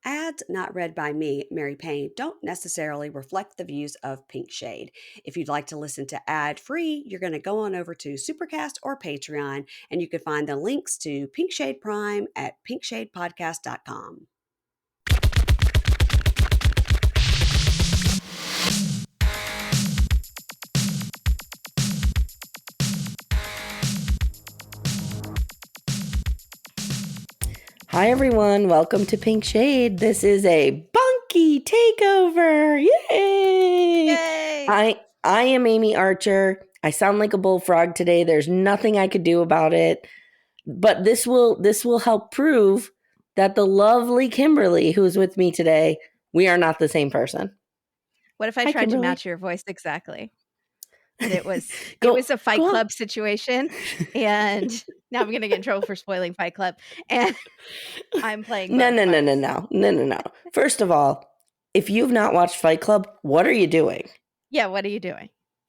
Ads not read by me, Mary Payne, don't necessarily reflect the views of Pink Shade. If you'd like to listen to ad-free, you're going to go on over to Supercast or Patreon, and you can find the links to Pink Shade Prime at pinkshadepodcast.com. Hi, everyone. Welcome to Pink Shade. This is a Bunkie takeover. Yay! Yay! I am Amy Archer. I sound like a bullfrog today. There's nothing I could do about it. But this will help prove that the lovely Kimberly, who is with me today, we are not the same person. What if I Hi, tried Kimberly. to match your voice exactly? And it was a Fight Club situation, and now I'm going to get in trouble for spoiling Fight Club. And I'm playing. No. First of all, if you've not watched Fight Club, what are you doing? Yeah, what are you doing?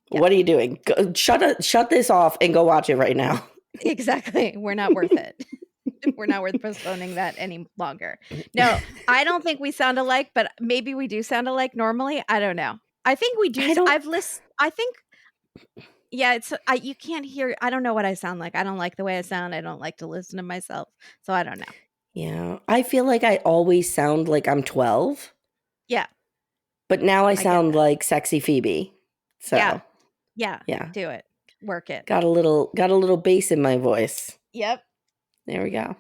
Yeah. What are you doing? Go, shut this off and go watch it right now. Exactly. We're not worth it. We're not worth postponing that any longer. No, I don't think we sound alike, but maybe we do sound alike normally. I don't know. I think we do. Yeah, you can't hear. I don't know what I sound like. I don't like the way I sound. I don't like to listen to myself. So I don't know. Yeah. I feel like I always sound like I'm 12. Yeah. But now I sound like sexy Phoebe. So yeah. Do it. Work it. Got a little bass in my voice. Yep. There we go.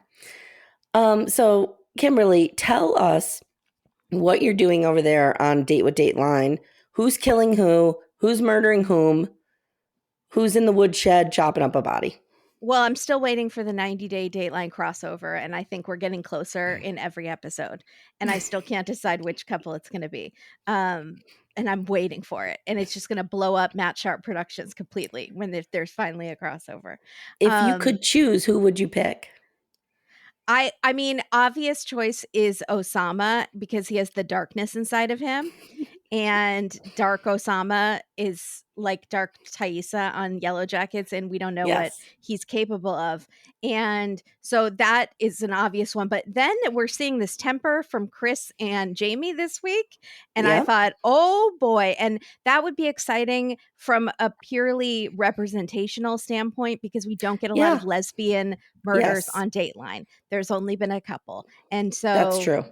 So Kimberly, tell us what you're doing over there on Date with Dateline. Who's killing who? Who's murdering whom? Who's in the woodshed chopping up a body? Well, I'm still waiting for the 90-day Dateline crossover, and I think we're getting closer in every episode. And I still can't decide which couple it's going to be. And I'm waiting for it. And it's just going to blow up Matt Sharp Productions completely when there's finally a crossover. If you could choose, who would you pick? I mean, obvious choice is Oussama because he has the darkness inside of him. And Dark Oussama is like Dark Taissa on Yellowjackets, and we don't know what he's capable of. And so that is an obvious one. But then we're seeing this temper from Kris and Jeymi this week. And I thought, oh boy. And that would be exciting from a purely representational standpoint because we don't get a lot of lesbian murders on Dateline. There's only been a couple. And so that's true.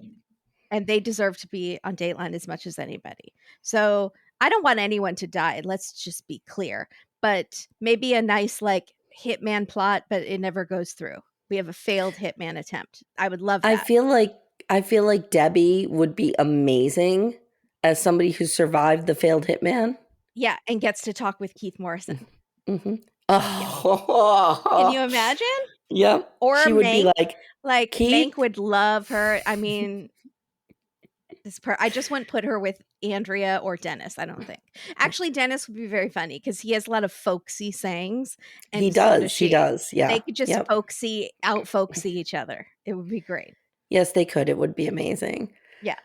And they deserve to be on Dateline as much as anybody. So I don't want anyone to die. Let's just be clear. But maybe a nice like hitman plot, but it never goes through. We have a failed hitman attempt. I would love that. I feel like Debbie would be amazing as somebody who survived the failed hitman. Yeah, and gets to talk with Keith Morrison. Mm-hmm. Oh. Yeah. Can you imagine? Yep. Or she would be like Keith? Mank would love her. I mean, I just wouldn't put her with Andrea or Dennis, I don't think. Actually, Dennis would be very funny because he has a lot of folksy sayings. And he does. She does. Yeah. They could just out-folksy each other. It would be great. Yes, they could. It would be amazing. Yeah.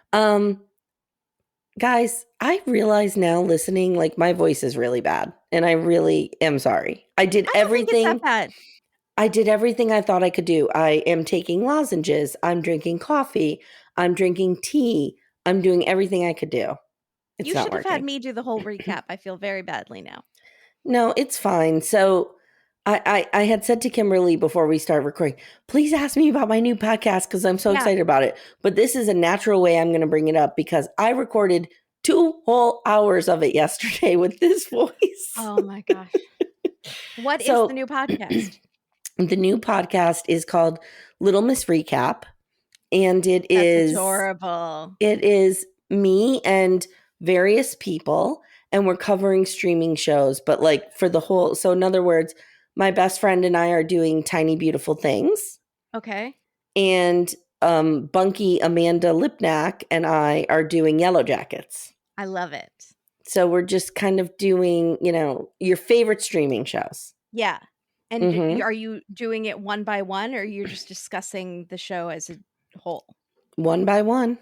Guys, I realize now listening, like my voice is really bad. And I really am sorry. I did everything. Think it's that bad. I did everything I thought I could do. I am taking lozenges. I'm drinking coffee. I'm drinking tea. I'm doing everything I could do. It's you not should have working. had me do the whole recap. I feel very badly now. No, it's fine. So I had said to Kimberly before we start recording, please ask me about my new podcast because I'm so excited about it. But this is a natural way I'm going to bring it up because I recorded 2 whole hours of it yesterday with this voice. Oh my gosh. What is the new podcast? The new podcast is called Little Miss Recap. And it is adorable. It is me and various people, and we're covering streaming shows, but like for the whole. So in other words, my best friend and I are doing Tiny Beautiful Things. Okay. And Bunkie, Amanda Lipnack, and I are doing Yellowjackets. I love it. So we're just kind of doing, your favorite streaming shows. Yeah. And are you doing it one by one, or you're just discussing the show as a whole? One by one.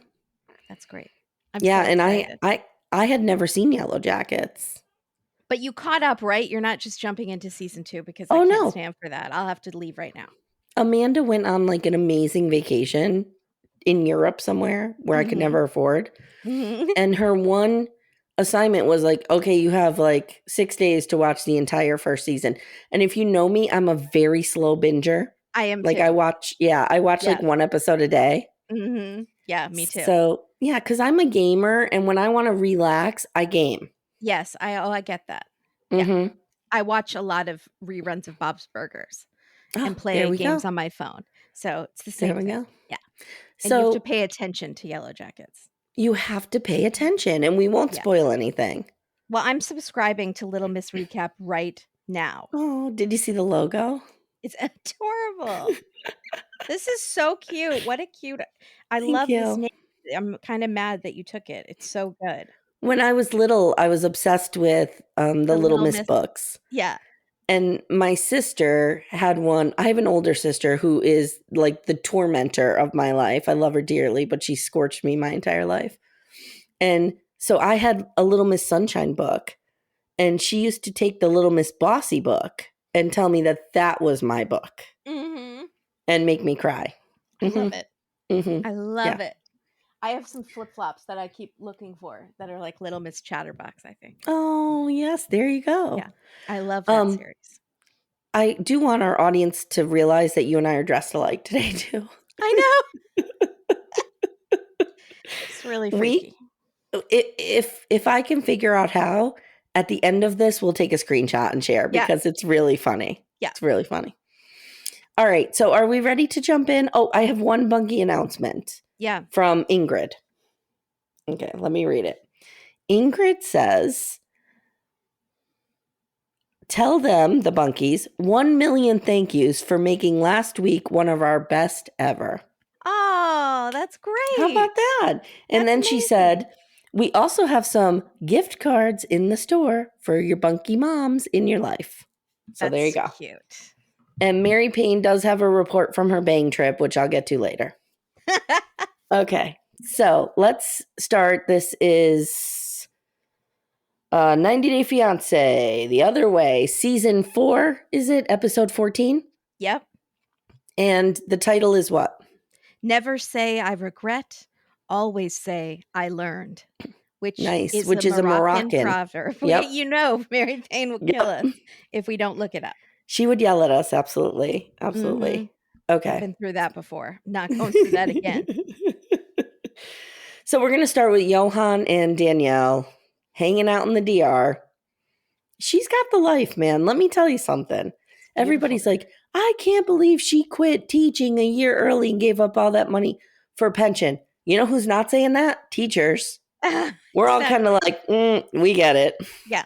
That's great. And I had never seen Yellowjackets. But you caught up, right? You're not just jumping into season 2 because I can't stand for that. I'll have to leave right now. Amanda went on like an amazing vacation in Europe somewhere where I could never afford. Mhm. And her one assignment was like, okay, you have like 6 days to watch the entire first season. And if you know me, I'm a very slow binger. I am Like too. I watch like one episode a day. Yeah, me too. So yeah, because I'm a gamer, and when I want to relax, I game. Yes, I get that. Mm-hmm. Yeah. I watch a lot of reruns of Bob's Burgers and Oh, there play we games go. on my phone. So it's the There same we thing. go. Yeah. And you have to So pay attention to Yellowjackets. you have to pay attention, and we won't Yeah. spoil anything. Well, I'm subscribing to Little Miss Recap right now. Oh, did you see the logo? It's adorable. This is so cute. What a cute. I Thank love this you. name. I'm kind of mad that you took it. It's so good. When I was little, I was obsessed with the Little Miss books. Yeah. And my sister had one. I have an older sister who is like the tormentor of my life. I love her dearly, but she scorched me my entire life. And so I had a Little Miss Sunshine book, and she used to take the Little Miss Bossy book and tell me that that was my book and make me cry. I love it. Mm-hmm. I love it. I have some flip-flops that I keep looking for that are like Little Miss Chatterbox, I think. Oh, yes. There you go. Yeah. I love that series. I do want our audience to realize that you and I are dressed alike today, too. I know. It's really freaky. If I can figure out how, at the end of this, we'll take a screenshot and share because it's really funny. Yeah. It's really funny. All right. So are we ready to jump in? Oh, I have one Bunkie announcement. Yeah. From Ingrid. Okay, let me read it. Ingrid says, tell them, the Bunkies, 1 million thank yous for making last week one of our best ever. Oh, that's great. How about that? And then she said, we also have some gift cards in the store for your Bunkie moms in your life. So there you go. Cute. And Mary Payne does have a report from her bang trip, which I'll get to later. Okay, so let's start. This is 90 Day Fiancé, The Other Way, Season 4, is it? Episode 14? Yep. And the title is what? Never say I regret, always say I learned. Which is a Moroccan proverb. Yep. You know, Mary Payne will kill us if we don't look it up. She would yell at us, absolutely. Absolutely. Okay. I've been through that before. Not going through that again. So we're going to start with Yohan and Danielle hanging out in the DR. She's got the life, man. Let me tell you something. Everybody's like, I can't believe she quit teaching a year early and gave up all that money for pension. You know who's not saying that? Teachers. We're all kind of like, we get it. Yeah.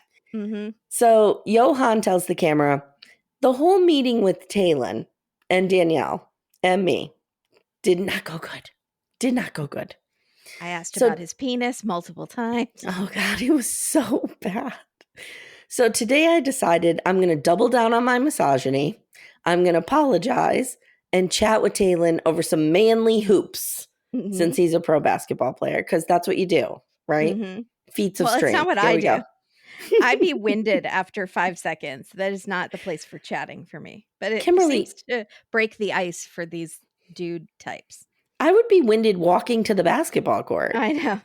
So Yohan tells the camera, the whole meeting with Talon and Danielle and me did not go good. Did not go good. I asked about his penis multiple times. Oh, God, it was so bad. So today I decided I'm going to double down on my misogyny. I'm going to apologize and chat with Talon over some manly hoops since he's a pro basketball player, because that's what you do, right? Feats of strength. It's not what I do. I'd be winded after 5 seconds. That is not the place for chatting for me. But it seems to break the ice for these dude types. I would be winded walking to the basketball court. I know.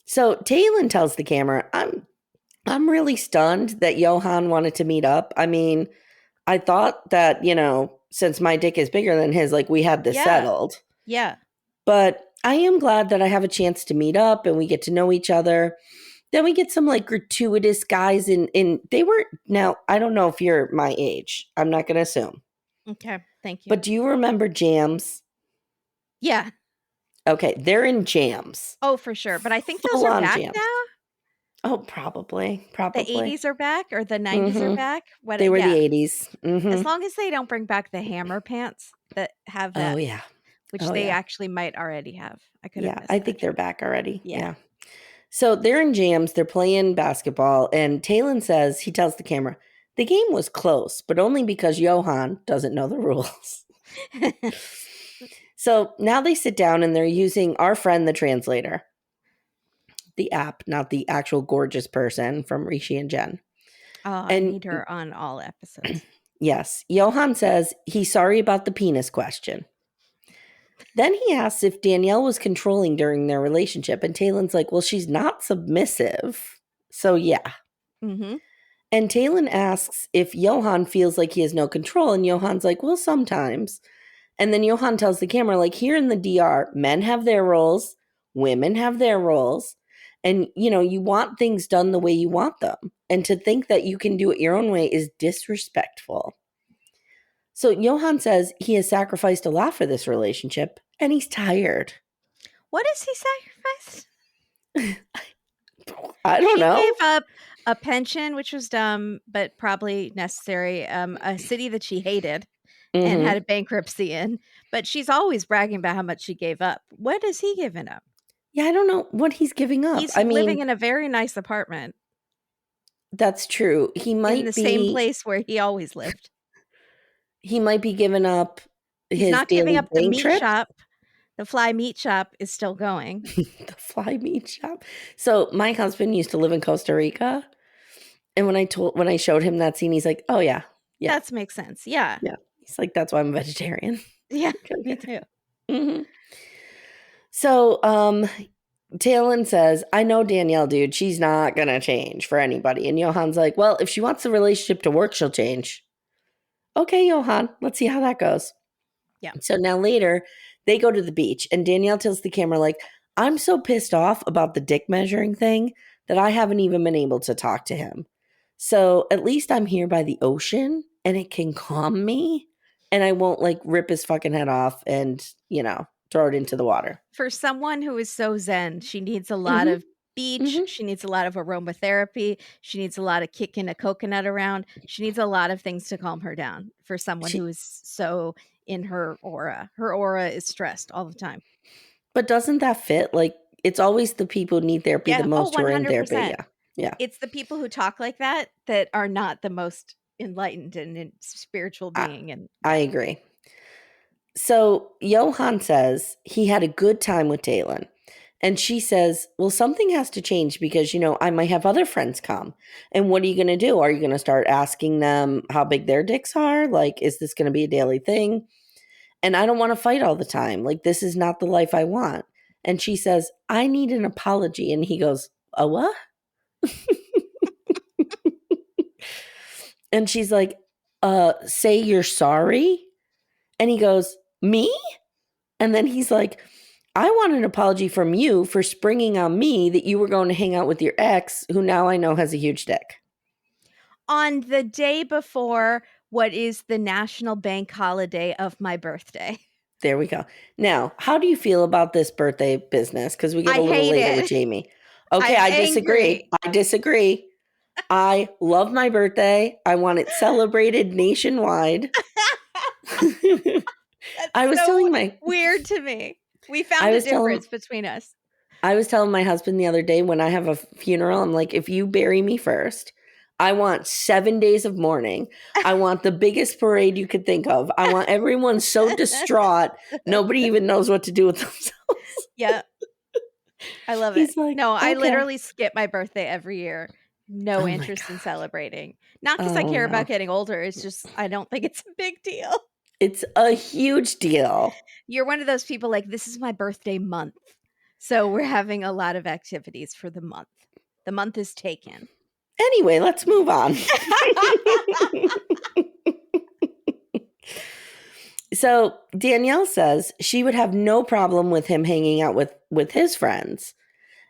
So Talon tells the camera, I'm really stunned that Yohan wanted to meet up. I mean, I thought that, since my dick is bigger than his, like we had this settled. Yeah. But I am glad that I have a chance to meet up and we get to know each other. Then we get some like gratuitous guys in they were, now I don't know if you're my age. I'm not going to assume. Okay. Thank you. But do you remember Jams? Yeah. Okay. They're in Jams. Oh, for sure. But I think those are back now. Oh, probably. The 80s are back or the 90s are back. They were the 80s. As long as they don't bring back the hammer pants that have that. Oh, yeah. Which they actually might already have. I could have missed I think they're back already. Yeah. So they're in Jams. They're playing basketball. And Talon says, he tells the camera, the game was close, but only because Yohan doesn't know the rules. So now they sit down and they're using our friend, the translator. The app, not the actual gorgeous person from Rishi and Jen. Oh, I need her on all episodes. Yes. Yohan says he's sorry about the penis question. Then he asks if Danielle was controlling during their relationship, and Taylor's like, well, she's not submissive. So, yeah. Mm-hmm. And Taylor asks if Yohan feels like he has no control, and Yohan's like, well, sometimes. And then Yohan tells the camera, like, here in the DR, men have their roles, women have their roles, and, you want things done the way you want them. And to think that you can do it your own way is disrespectful. So Yohan says he has sacrificed a lot for this relationship, and he's tired. What has he sacrificed? I don't know. She gave up a pension, which was dumb, but probably necessary. A city that she hated and had a bankruptcy in. But she's always bragging about how much she gave up. What has he given up? Yeah, I don't know what he's giving up. He's living in a very nice apartment. That's true. He might in the same place where he always lived. He might be giving up He's his not daily giving up the plane meat trips. shop. The fly meat shop is still going. The fly meat shop. So my husband used to live in Costa Rica, and when I showed him that scene, he's like, "Oh yeah, that makes sense." Yeah. He's like, "That's why I'm a vegetarian." Yeah, me too. Mm-hmm. So, Talon says, "I know Danielle, dude. She's not gonna change for anybody." And Yohan's like, "Well, if she wants the relationship to work, she'll change." Okay, Yohan, let's see how that goes. Yeah. So now later, they go to the beach, and Danielle tells the camera, like, I'm so pissed off about the dick measuring thing that I haven't even been able to talk to him. So at least I'm here by the ocean, and it can calm me, and I won't, like, rip his fucking head off and, throw it into the water. For someone who is so zen, she needs a lot of beach. She needs a lot of aromatherapy. She needs a lot of kicking a coconut around. She needs a lot of things to calm her down for someone who is so in her aura. Her aura is stressed all the time. But doesn't that fit? Like, it's always the people who need therapy the most who are in therapy. Yeah. It's the people who talk like that are not the most enlightened and spiritual being. And I agree. So Yohan says he had a good time with Talon. And she says, well, something has to change because, I might have other friends come. And what are you going to do? Are you going to start asking them how big their dicks are? Like, is this going to be a daily thing? And I don't want to fight all the time. Like, this is not the life I want. And she says, I need an apology. And he goes, a what? And she's like, say you're sorry. And he goes, me? And then he's like, I want an apology from you for springing on me that you were going to hang out with your ex, who now I know has a huge dick. On the day before what is the national bank holiday of my birthday. There we go. Now, how do you feel about this birthday business? Because we get a little later with Jeymi. Okay, I disagree. I love my birthday. I want it celebrated nationwide. I was telling weird to me. We found a difference between us. I was telling my husband the other day, when I have a funeral, I'm like, if you bury me first, I want 7 days of mourning. I want the biggest parade you could think of. I want everyone so distraught, nobody even knows what to do with themselves. Yeah. I love it. Like, no, okay. I literally skip my birthday every year. No interest in celebrating. Not because I care about getting older. It's just, I don't think it's a big deal. It's a huge deal. You're one of those people like, this is my birthday month. So we're having a lot of activities for the month. The month is taken. Anyway, let's move on. So Danielle says she would have no problem with him hanging out with his friends.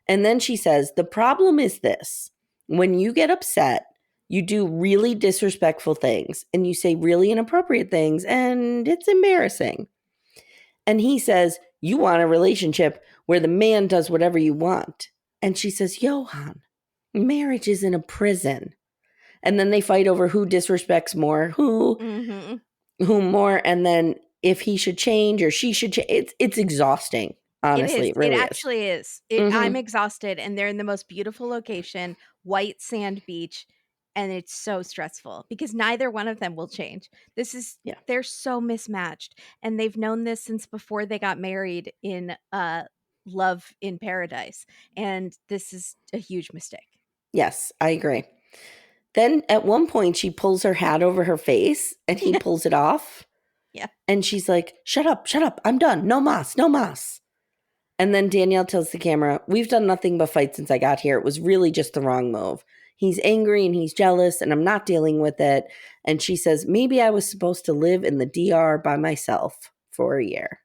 And then she says, the problem is this. When you get upset, you do really disrespectful things and you say really inappropriate things, and it's embarrassing. And he says, you want a relationship where the man does whatever you want. And she says, Yohan, marriage isn't a prison. And then they fight over who disrespects more, who more, and then if he should change or she should change. It's exhausting. Honestly, it really actually is. I'm exhausted, and they're in the most beautiful location, white sand beach, and it's so stressful because neither one of them will change. They're so mismatched, and they've known this since before they got married in Love in Paradise, and this is a huge mistake. Yes, I agree. Then at one point she pulls her hat over her face and he pulls it off. Yeah. And she's like, shut up, I'm done. No mas, no mas. And then Danielle tells the camera, we've done nothing but fight since I got here. It was really just the wrong move. He's angry and he's jealous and I'm not dealing with it. And she says, maybe I was supposed to live in the DR by myself for a year.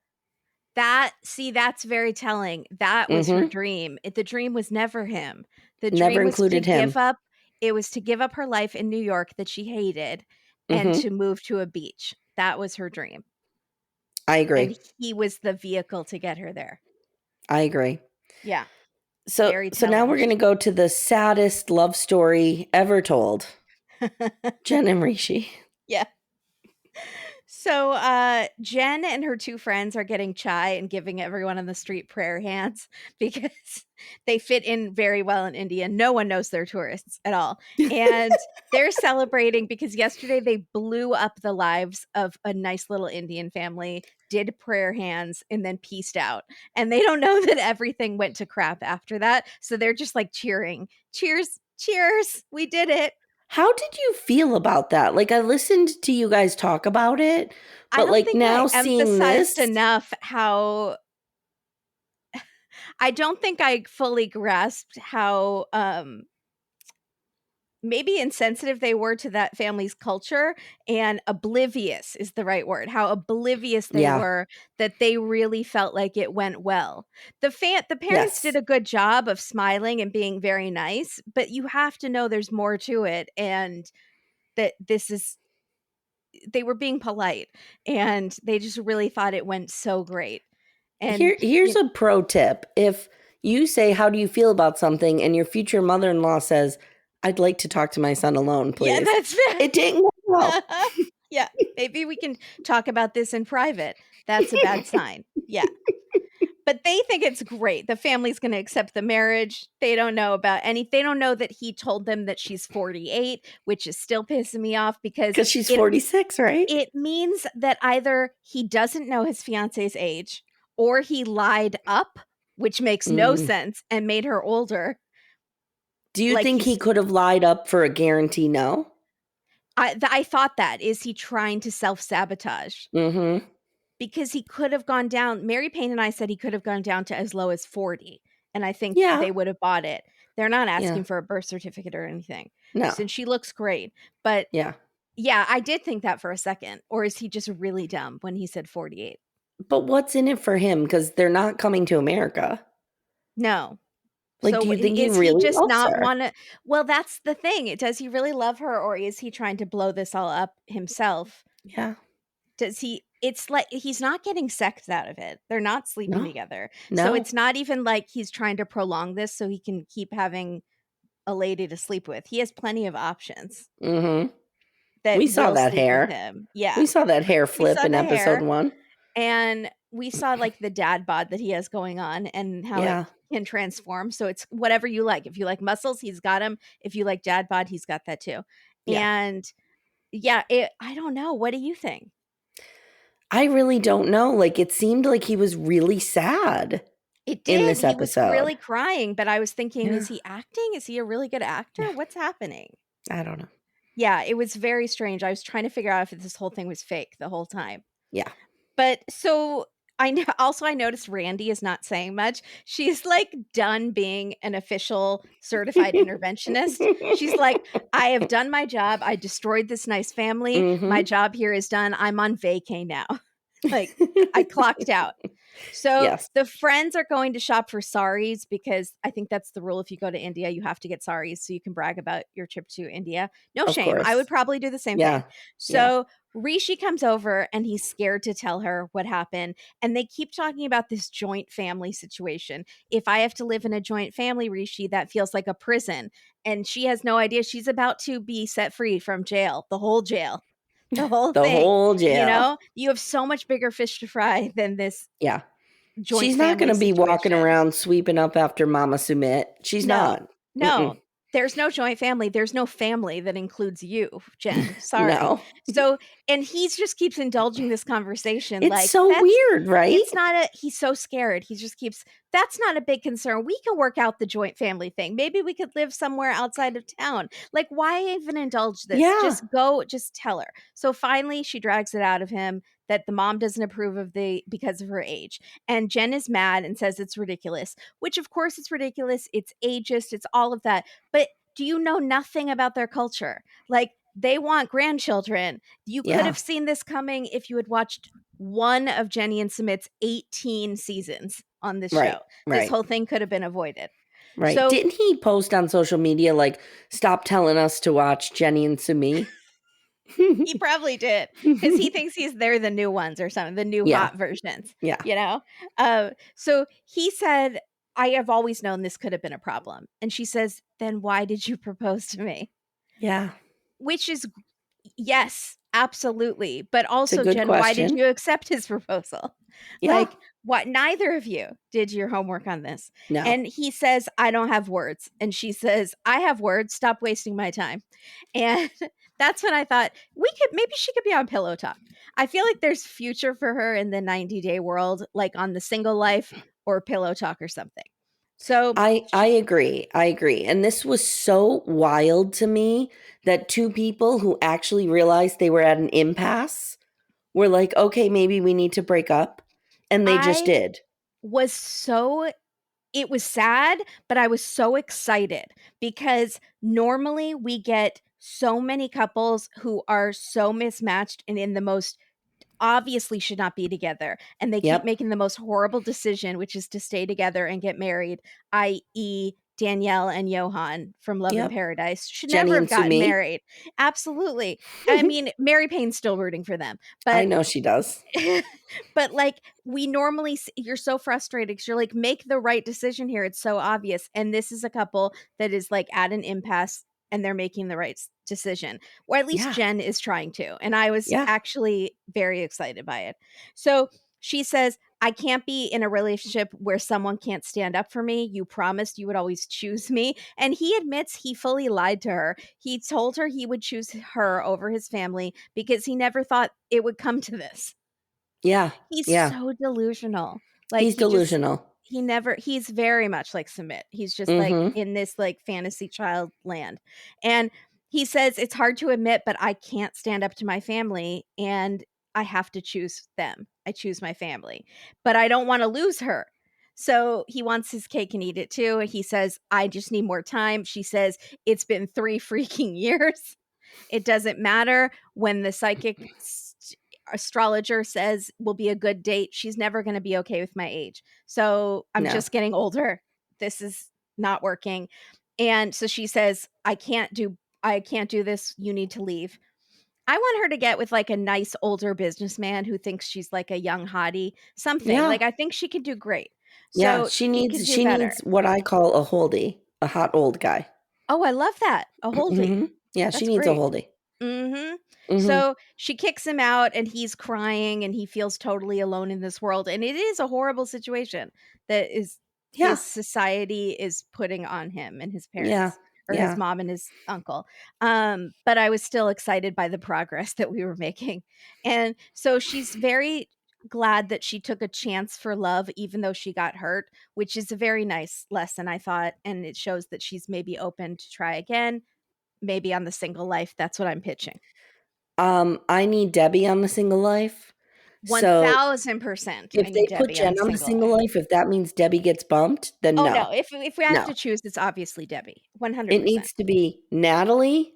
That's very telling. That was her dream. The dream was never him. The Never dream was to included him. give up. It was to give up her life in New York that she hated and to move to a beach. That was her dream. I agree. And he was the vehicle to get her there. I agree. Yeah. So now we're going to go to the saddest love story ever told. Jen and Rishi. Yeah. So Jen and her two friends are getting chai and giving everyone on the street prayer hands because they fit in very well in India. No one knows they're tourists at all. And they're celebrating because yesterday they blew up the lives of a nice little Indian family, did prayer hands, and then peaced out. And they don't know that everything went to crap after that. So they're just like cheering. Cheers, cheers. We did it. How did you feel about that? Like, I listened to you guys talk about it, but like now seeing this enough how I don't think I fully grasped how maybe insensitive they were to that family's culture, and oblivious is the right word. How oblivious they were that they really felt like it went well. The parents did a good job of smiling and being very nice, but you have to know there's more to it, and that they were being polite and they just really thought it went so great. And here's a pro tip. If you say, how do you feel about something? And your future mother-in-law says, I'd like to talk to my son alone, please. Yeah, that's fair. It didn't go well. Yeah, maybe we can talk about this in private. That's a bad sign. Yeah. But they think it's great. The family's going to accept the marriage. They don't know about they don't know that he told them that she's 48, which is still pissing me off because she's 46, right? It means that either he doesn't know his fiance's age or he lied up, which makes no sense, and made her older. Do you think he could have lied up for a guarantee no? I thought that. Is he trying to self-sabotage? Because he could have gone down. Mary Payne and I said he could have gone down to as low as 40. And I think they would have bought it. They're not asking for a birth certificate or anything. No. Since she looks great. But yeah, I did think that for a second. Or is he just really dumb when he said 48? But what's in it for him? Because they're not coming to America. No. Like, so do you think he really just loves not her? want to? Well, that's the thing. Does he really love her, or is he trying to blow this all up himself? Yeah. Does he? It's like he's not getting sex out of it. They're not sleeping together. No. So it's not even like he's trying to prolong this so he can keep having a lady to sleep with. He has plenty of options. That we saw that hair. Him. Yeah. We saw that hair flip in episode 1. And we saw like the dad bod that he has going on and how it can transform. So it's whatever you like. If you like muscles, he's got them. If you like dad bod, he's got that too. Yeah. And I don't know. What do you think? I really don't know. Like, it seemed like he was really sad. It did. In this he episode. Was really crying, but I was thinking, is he acting? Is he a really good actor? What's happening? I don't know. Yeah, it was very strange. I was trying to figure out if this whole thing was fake the whole time. Yeah. But so I noticed Randy is not saying much. She's like done being an official certified interventionist. She's like, I have done my job. I destroyed this nice family. My job here is done. I'm on vacay now. Like, I clocked out. So the friends are going to shop for saris because I think that's the rule. If you go to India, you have to get saris so you can brag about your trip to India. No shame. Course. I would probably do the same thing. So Rishi comes over and he's scared to tell her what happened. And they keep talking about this joint family situation. If I have to live in a joint family, Rishi, that feels like a prison. And she has no idea she's about to be set free from jail, the whole jail. The whole thing. Whole jail. You know, you have so much bigger fish to fry than this. Yeah. Joint She's not going to be situation. walking around sweeping up after Mama Sumit. She's not. No. There's no joint family. There's no family that includes you, Jen. Sorry. No. So, and he just keeps indulging this conversation. It's like, so weird, right? It's not he's so scared. He just keeps, that's not a big concern. We can work out the joint family thing. Maybe we could live somewhere outside of town. Like, why even indulge this? Yeah. Just tell her. So finally she drags it out of him that the mom doesn't approve of because of her age. And Jen is mad and says it's ridiculous, which of course it's ridiculous. It's ageist. It's all of that. But do you know nothing about their culture? Like, they want grandchildren. You could Yeah. have seen this coming if you had watched one of Jenny and Sumit's 18 seasons on this Right. show. This Right. whole thing could have been avoided. Right. So Didn't he post on social media like, stop telling us to watch Jenny and Sumi? he probably did, because he thinks they're the new ones or something, the new Yeah. hot versions. Yeah. You know? So he said, I have always known this could have been a problem. And she says, then why did you propose to me? Yeah. Which is, yes, absolutely. But It's a also, good Jen, why did question. you accept his proposal? Yeah. Like, what? Neither of you did your homework on this. No. And he says, I don't have words. And she says, I have words. Stop wasting my time. And that's when I thought, maybe she could be on Pillow Talk. I feel like there's future for her in the 90-day world, like on the Single Life or Pillow Talk or something. So I agree. I agree. And this was so wild to me that two people who actually realized they were at an impasse were like, okay, maybe we need to break up. And they just did. It was sad, but I was so excited because normally we get so many couples who are so mismatched and in the most obviously should not be together, and they keep Yep. making the most horrible decision, which is to stay together and get married, i.e. Danielle and Yohan from Love in Yep. Paradise should Jenny never and have gotten Sumi. married. Absolutely. I mean, Mary Payne's still rooting for them, I but know she does. but like we normally you're so frustrated because you're like, make the right decision here, it's so obvious. And this is a couple that is like at an impasse and they're making the right decision, or at least Yeah. Jen is trying to, and I was Yeah. actually very excited by it. So she says, I can't be in a relationship where someone can't stand up for me. You promised you would always choose me. And he admits he fully lied to her. He told her he would choose her over his family because he never thought it would come to this. Yeah. He's Yeah. so delusional. Like He's delusional. he's very much like Sumit. He's just like Mm-hmm. in this like fantasy child land. And he says, it's hard to admit, but I can't stand up to my family and I have to choose them. I choose my family, but I don't want to lose her. So he wants his cake and eat it too. He says, I just need more time. She says, it's been 3 freaking years. It doesn't matter when the psychic astrologer says will be a good date. She's never going to be okay with my age. So I'm No. just getting older. This is not working. And so she says, I can't do this. You need to leave. I want her to get with like a nice older businessman who thinks she's like a young hottie, something. Yeah. Like I think she could do great. Yeah. So She he could needs do better. what I call a holdie, a hot old guy. Oh, I love that. A holdie. Mm-hmm. Yeah, That's she needs great. a holdie. Mm-hmm. Mm-hmm. So she kicks him out and he's crying and he feels totally alone in this world. And it is a horrible situation that is Yeah. his society is putting on him and his parents. Yeah. Or Yeah. his mom and his uncle. But I was still excited by the progress that we were making. And so she's very glad that she took a chance for love, even though she got hurt, which is a very nice lesson, I thought. And it shows that she's maybe open to try again, maybe on the Single Life. That's what I'm pitching. I need Debbie on the Single Life. So 1000%. if I they need put Debbie Jen on the Single Life, if that means Debbie gets bumped, then Oh no. no! If we have No. to choose, it's obviously Debbie. 100%. It needs to be Natalie,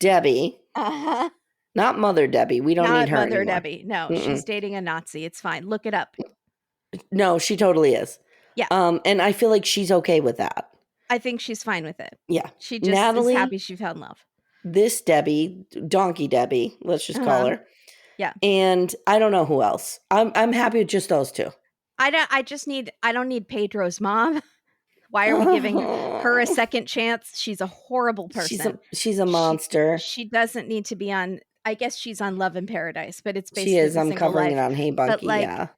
Debbie, Uh-huh. not Mother Debbie. We don't Not need her Mother anymore. Debbie. No, Mm-mm. she's dating a Nazi. It's fine. Look it up. No, she totally is. Yeah. And I feel like she's okay with that. I think she's fine with it. Yeah. She just Natalie, is happy she fell in love. This Debbie, Donkey Debbie, let's just call her. Yeah. And I don't know who else. I'm happy with just those two. I don't need Pedro's mom. Why are we giving her a second chance? She's a horrible person. She's a monster. She doesn't need to be on. I guess she's on Love in Paradise, but it's basically she is. the I'm Single covering Life. it on Hey Bunkie. But like, yeah.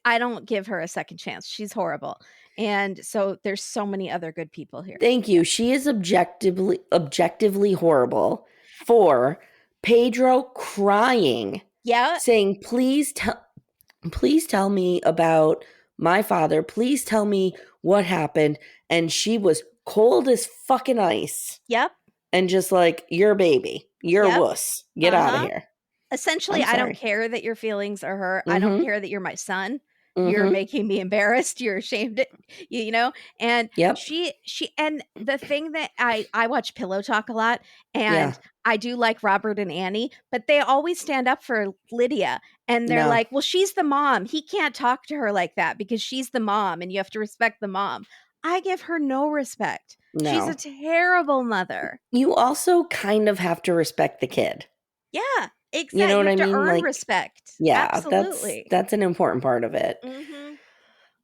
I don't give her a second chance. She's horrible. And so there's so many other good people here. Thank you. She is objectively horrible for Pedro crying. Yeah. Saying, please tell me about my father. Please tell me what happened. And she was cold as fucking ice. Yep. And just like, you're a baby. You're a wuss. Get out of here. Essentially, I'm I don't sorry. care that your feelings are hurt. I don't Mm-hmm. care that you're my son. You're Mm-hmm. making me embarrassed. You're ashamed, you know? And Yep. she and the thing that I watch Pillow Talk a lot, Yeah. and I do like Robert and Annie, but they always stand up for Lydia, and they're No. like, "Well, she's the mom. He can't talk to her like that because she's the mom and you have to respect the mom." I give her no respect. She's a No. terrible mother. You also kind of have to respect the kid. Yeah, You exactly. know You what have I to mean? earn Like, respect. yeah, Absolutely. that's an important part of it. Mhm.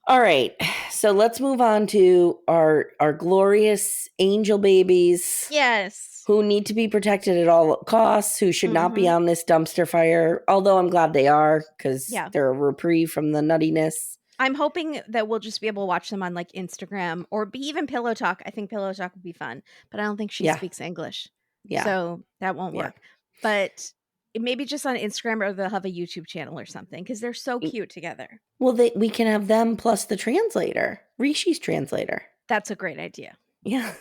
All right. So let's move on to our glorious angel babies Yes. who need to be protected at all costs, who should not be Mhm. on this dumpster fire. Although I'm glad they are, because Yeah. they're a reprieve from the nuttiness. I'm hoping that we'll just be able to watch them on, like, Instagram or be even Pillow Talk. I think Pillow Talk would be fun, but I don't think she Yeah. speaks English, Yeah. so that won't Yeah. work. But maybe just on Instagram, or they'll have a YouTube channel or something because 'cause they're so cute together. Well, we can have them plus the translator, Rishi's translator. That's a great idea. Yeah.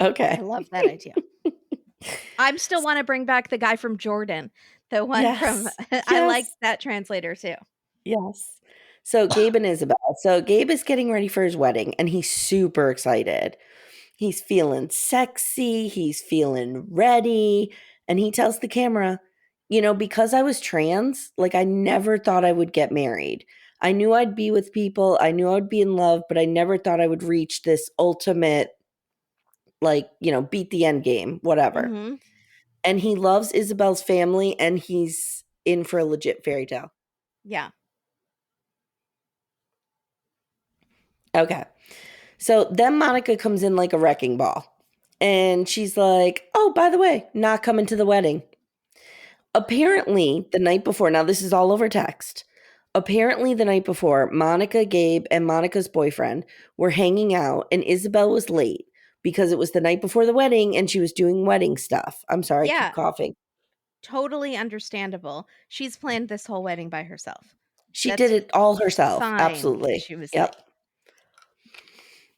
I Okay. love that idea. I'm still wanna bring back the guy from Jordan, the one from Yes. I like Yes. that translator too. Yes. So Gabe and Isabel. So Gabe is getting ready for his wedding and he's super excited. He's feeling sexy, he's feeling ready, and he tells the camera, because I was trans, like I never thought I would get married. I knew I'd be with people, I knew I'd be in love, but I never thought I would reach this ultimate, like, beat the end game, whatever. Mhm. And he loves Isabel's family and he's in for a legit fairy tale. Yeah. Okay. So then Monica comes in like a wrecking ball. And she's like, "Oh, by the way, not coming to the wedding." Apparently, the night before, now this is all over text. Apparently, the night before, Monica, Gabe, and Monica's boyfriend were hanging out, and Isabel was late because it was the night before the wedding and she was doing wedding stuff. I'm sorry, I keep Yeah. coughing. Totally understandable. She's planned this whole wedding by herself. She did That's it all herself. fine that Absolutely. she was late. Yep.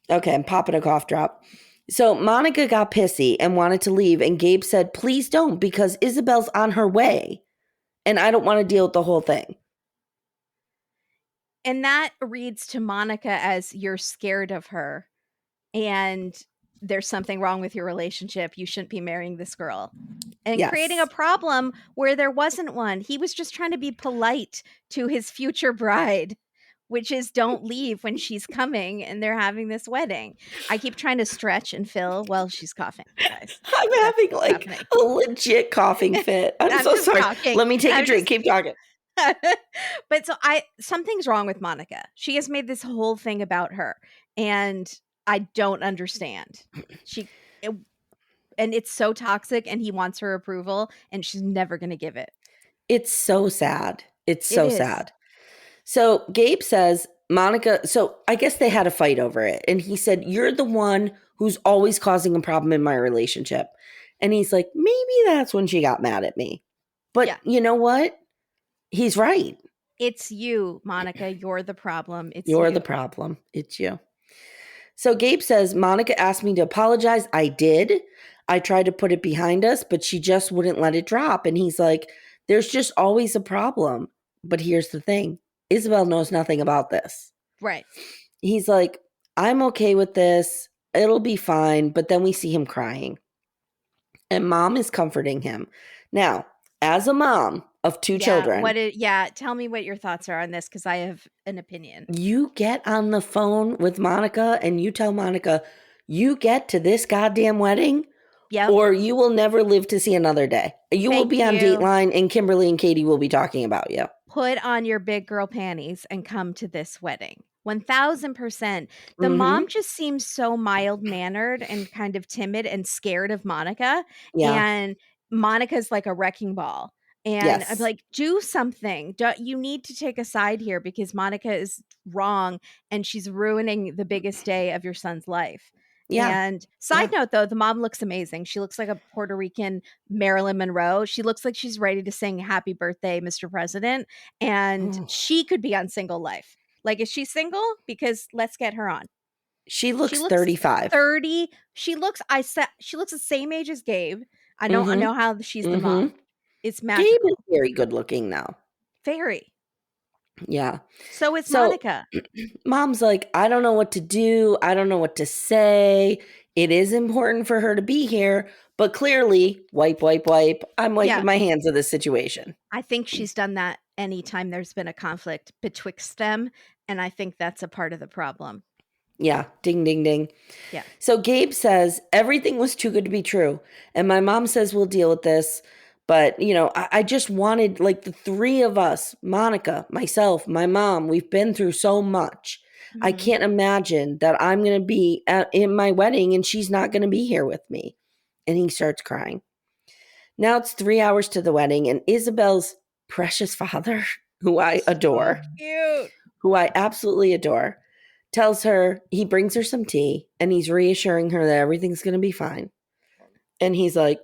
Okay, I'm popping a cough drop. So Monica got pissy and wanted to leave, and Gabe said, "Please don't, because Isabel's on her way, and I don't want to deal with the whole thing." And that reads to Monica as you're scared of her and there's something wrong with your relationship. You shouldn't be marrying this girl. And creating a Yes. problem where there wasn't one. He was just trying to be polite to his future bride, which is don't leave when she's coming and they're having this wedding. I keep trying to stretch and fill while she's coughing, guys. I'm That's having what's like happening. a legit coughing fit. I'm I'm so just sorry. talking. Let me take a I'm drink. just Keep talking. but so something's wrong with Monica. She has made this whole thing about her and I don't understand. She it, and it's so toxic and he wants her approval and she's never going to give it. It's so sad. It's It so is. sad. So Gabe says, Monica, so I guess they had a fight over it. And he said, "You're the one who's always causing a problem in my relationship." And he's like, maybe that's when she got mad at me. But Yeah. you know what? He's right. It's you, Monica. You're the problem. It's You're you. the problem. It's you. So Gabe says, "Monica asked me to apologize. I did. I tried to put it behind us, but she just wouldn't let it drop." And he's like, "There's just always a problem. But here's the thing. Isabel knows nothing about this." Right. He's like, "I'm okay with this. It'll be fine." But then we see him crying. And mom is comforting him. Now, as a mom of two children, Tell me what your thoughts are on this because I have an opinion. you get on the phone with Monica and you tell Monica, "You get to this goddamn wedding, Yep. or you will never live to see another day. You will Thank be on you. Dateline and Kimberly and Katie will be talking about you." Put on your big girl panties and come to this wedding. 1000%. The Mm-hmm. mom just seems so mild mannered and kind of timid and scared of Monica. Yeah. And Monica's like a wrecking ball. And I'm Yes. like, do something. You need to take a side here because Monica is wrong and she's ruining the biggest day of your son's life. Yeah. And Yeah. side note, though, the mom looks amazing. She looks like a Puerto Rican Marilyn Monroe. She looks like she's ready to sing Happy Birthday, Mr. President. And Oh. she could be on Single Life. Like, is she single? Because let's get her on. She She looks looks 35. 30. She looks the same age as Gabe. I don't Mm-hmm. know how she's the Mm-hmm. mom. It's Gabe is magical. very good looking now. Very. Yeah. So is So Monica. Mom's like, I don't know what to do. I don't know what to say. It is important for her to be here, but clearly, wipe, wipe, wipe. I'm wiping Yeah. my hands of this situation. I think she's done that anytime there's been a conflict betwixt them, and I think that's a part of the problem. Yeah. Ding, ding, ding. Yeah. So Gabe says everything was too good to be true. And my mom says we'll deal with this. But, I just wanted like the three of us, Monica, myself, my mom, we've been through so much. I Mhm. can't imagine that I'm going to be in my wedding and she's not going to be here with me. And he starts crying. Now it's 3 hours to the wedding, and Isabel's precious father, who I adore, Cute. who I absolutely adore, tells her, he brings her some tea and he's reassuring her that everything's going to be fine. And he's like,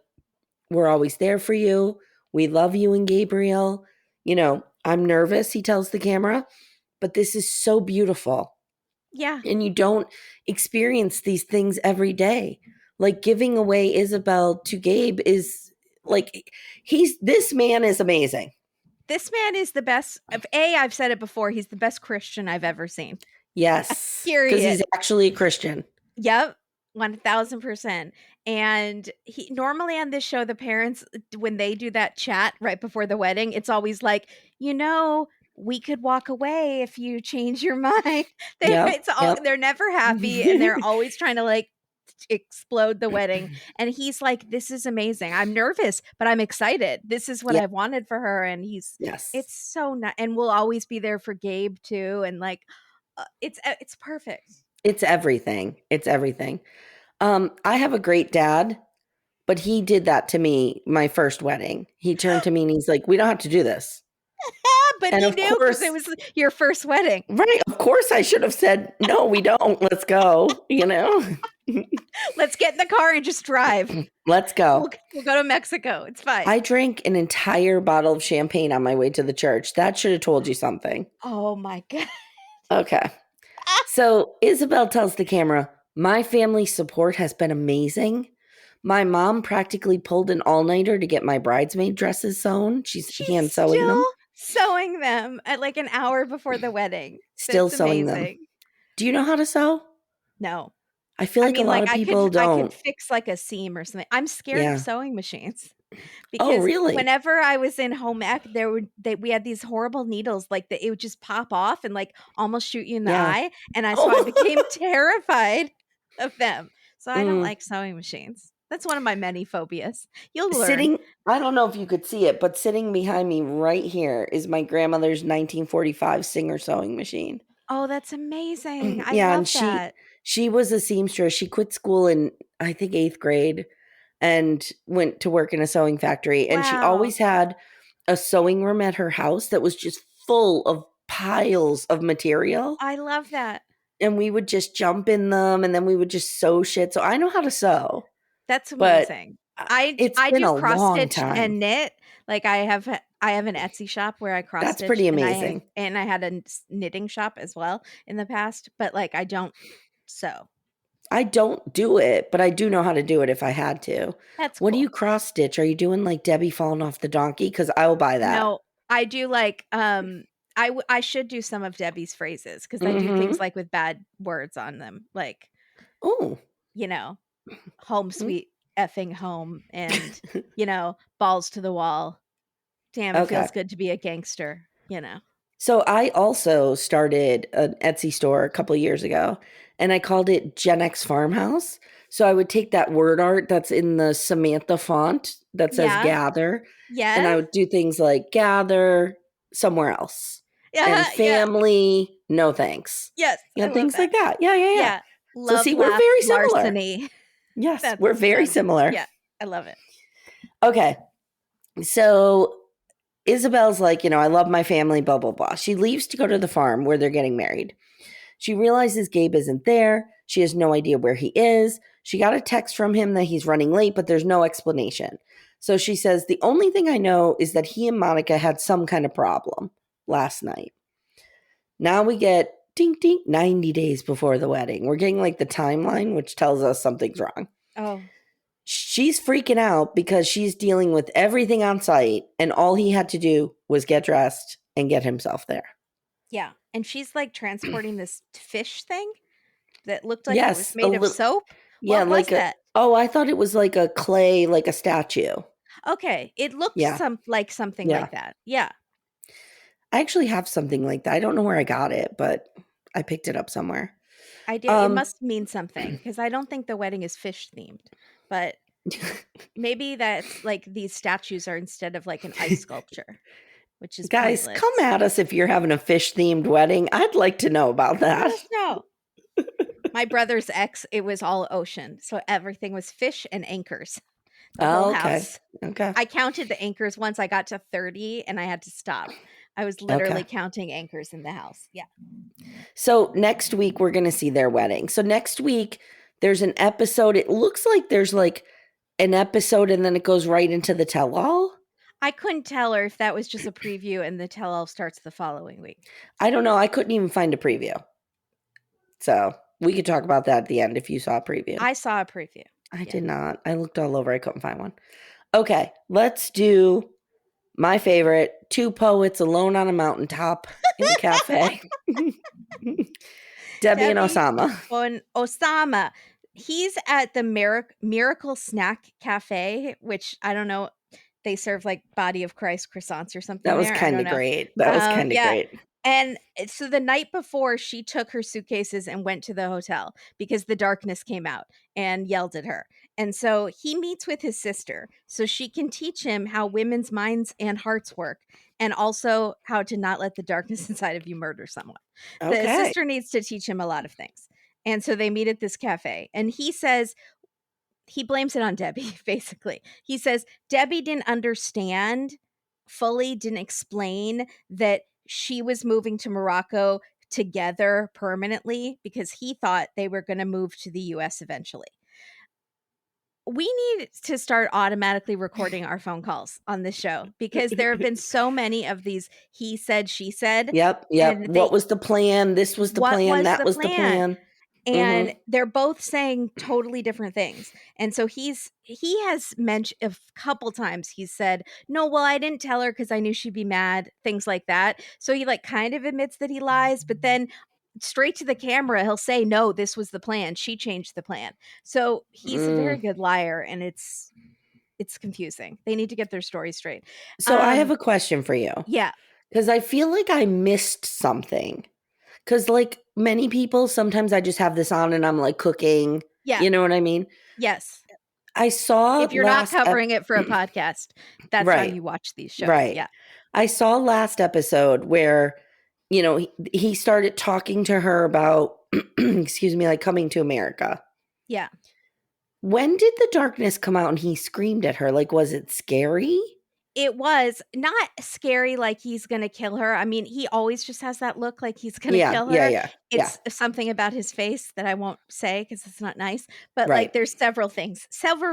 we're always there for you. We love you and Gabriel. I'm nervous, he tells the camera, but this is so beautiful. Yeah. And you don't experience these things every day. Like giving away Isabel to Gabe is like, this man is amazing. This man is the best. I've said it before. He's the best Christian I've ever seen. Yes. Period. Because he's actually a Christian. Yep. 1000%. And he normally on this show, the parents, when they do that chat right before the wedding, it's always like, we could walk away if you change your mind. Yep. They're never happy, and they're always trying to like explode the wedding. And he's like, this is amazing. I'm nervous, but I'm excited. This is what Yep. I've wanted for her. And Yes. it's so nice. And we'll always be there for Gabe too. And like, it's perfect. It's everything. It's everything. I have a great dad, but he did that to me my first wedding. He turned to me and he's like, we don't have to do this. But And he of knew because course- it was your first wedding. Right. Of course I should have said, no, we don't. Let's go. Let's get in the car and just drive. Let's go. We'll go to Mexico. It's fine. I drank an entire bottle of champagne on my way to the church. That should have told you something. Oh my God. Okay. So Isabel tells the camera, my family support has been amazing. My mom practically pulled an all-nighter to get my bridesmaid dresses sewn. She's hand sewing them. Sewing them at like an hour before the wedding. Still That's sewing amazing. them. Do you know how to sew? No. I feel like a lot of people I don't. could fix like a seam or something. I'm scared of sewing machines. Oh, really? Whenever I was in home ec, we had these horrible needles, like it would just pop off and like almost shoot you in the eye. And so I became terrified of them. So I don't like sewing machines. That's one of my many phobias. You'll learn. I don't know if you could see it, but sitting behind me right here is my grandmother's 1945 Singer sewing machine. Oh, that's amazing. I love that. She was a seamstress. She quit school in, I think, 8th grade and went to work in a sewing factory. And she always had a sewing room at her house that was just full of piles of material. I love that. And we would just jump in them and then we would just sew shit. So I know how to sew. That's amazing. I do cross stitch and knit. Like I have an Etsy shop where I cross stitch. That's pretty amazing. And I had a knitting shop as well in the past, but like I don't sew. I don't do it, but I do know how to do it if I had to. That's What cool. do you cross stitch? Are you doing like Debbie falling off the donkey? Because I will buy that. No, I do like I should do some of Debbie's phrases because I do things like with bad words on them, like home sweet effing home, and balls to the wall. Damn, it feels good to be a gangster. So I also started an Etsy store a couple of years ago, and I called it Gen X Farmhouse. So I would take that word art that's in the Samantha font that says gather, and I would do things like gather somewhere else, and family, no thanks. Yes, things like that. Yeah. Love, so see, we're very similar. Larceny. Yes, we're very similar. Yeah, I love it. Okay, so Isabel's like, I love my family, blah, blah, blah. She leaves to go to the farm where they're getting married. She realizes Gabe isn't there. She has no idea where he is. She got a text from him that he's running late, but there's no explanation. So she says, the only thing I know is that he and Monica had some kind of problem last night. Now we get, ding, ding, 90 days before the wedding. We're getting like the timeline, which tells us something's wrong. Oh. she's freaking out because she's dealing with everything on site, and all he had to do was get dressed and get himself there. Yeah. And she's like transporting this fish thing that looked like it was Yes, made of soap. yeah, What was like that? I thought it was like a clay, like a statue. Okay. It looked Yeah. like something Yeah. like that. Yeah. I actually have something like that. I don't know where I got it, but I picked it up somewhere. I did. It must mean something because I don't think the wedding is fish themed, but maybe that's like these statues are instead of like an ice sculpture, which is Guys, pointless. come at us if you're having a fish themed wedding. I'd like to know about that. Let us know. My brother's ex, it was all ocean, so everything was fish and anchors. The whole house. Okay. I counted the anchors once. I got to 30 and I had to stop. I was literally counting anchors in the house. Yeah. So next week we're going to see their wedding. So next week there's an episode. It looks like there's like an episode and then it goes right into the tell-all. I couldn't tell her if that was just a preview and the tell-all starts the following week. I don't know. I couldn't even find a preview. So we could talk about that at the end if you saw a preview. I saw a preview. I did not. I looked all over. I couldn't find one. Okay, let's do my favorite, two poets alone on a mountaintop in a cafe. Debbie and Oussama. On Oussama. He's at the Miracle Snack Cafe, which I don't know. They serve like Body of Christ croissants or something. That was kind of great. That was kind of great. And so the night before, she took her suitcases and went to the hotel because the darkness came out and yelled at her. And so he meets with his sister so she can teach him how women's minds and hearts work and also how to not let the darkness inside of you murder someone. Okay. The sister needs to teach him a lot of things. And so they meet at this cafe. And he says, he blames it on Debbie, basically. He says, Debbie didn't understand fully, didn't explain that she was moving to Morocco together permanently because he thought they were going to move to the US eventually. We need to start automatically recording our phone calls on this show because there have been so many of these he said, she said. Yep. What was the plan? This was the plan. That was the plan. And they're both saying totally different things. And so he has mentioned a couple times, he said, no, well, I didn't tell her because I knew she'd be mad, things like that. So he like kind of admits that he lies, but then straight to the camera, he'll say, no, this was the plan. She changed the plan. So he's a very good liar, and it's confusing. They need to get their story straight. So I have a question for you. Yeah. Because I feel like I missed something. Because like many people, sometimes I just have this on and I'm like cooking. Yeah. You know what I mean? Yes. I saw if you're not covering it for a podcast, that's how you watch these shows. Right. Yeah. I saw last episode where, you know, he started talking to her about, excuse me, like coming to America. Yeah. When did the darkness come out and he screamed at her? Like, was it scary? It was not scary like he's going to kill her. I mean, he always just has that look like he's going to kill her. Yeah. It's something about his face that I won't say because it's not nice. But like there's several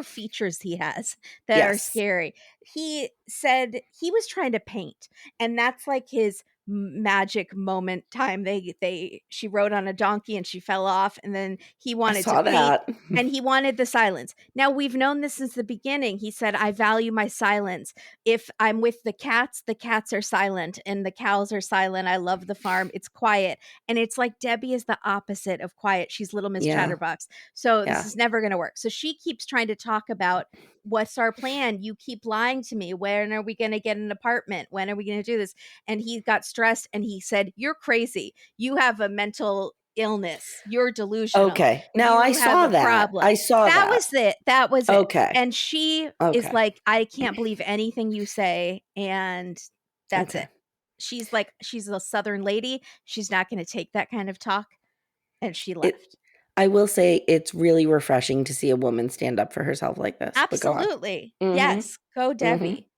features he has that are scary. He said he was trying to paint, and that's like his magic moment time. She rode on a donkey and she fell off, and then he wanted to paint and he wanted the silence. Now we've known this since the beginning. He said, I value my silence. If I'm with the cats are silent and the cows are silent. I love the farm. It's quiet. And it's like Debbie is the opposite of quiet. She's Little Miss Chatterbox. So this is never going to work. So she keeps trying to talk about what's our plan? You keep lying to me. When are we going to get an apartment? When are we going to do this? And he got stressed and he said, you're crazy. You have a mental illness. You're delusional. Okay. Now I saw that. Problem. I saw that. That was it. That was it. Okay. And she is like, I can't believe anything you say. And that's it. She's like, she's a Southern lady. She's not going to take that kind of talk. And she left. I will say it's really refreshing to see a woman stand up for herself like this. Absolutely. Yes. Go Debbie.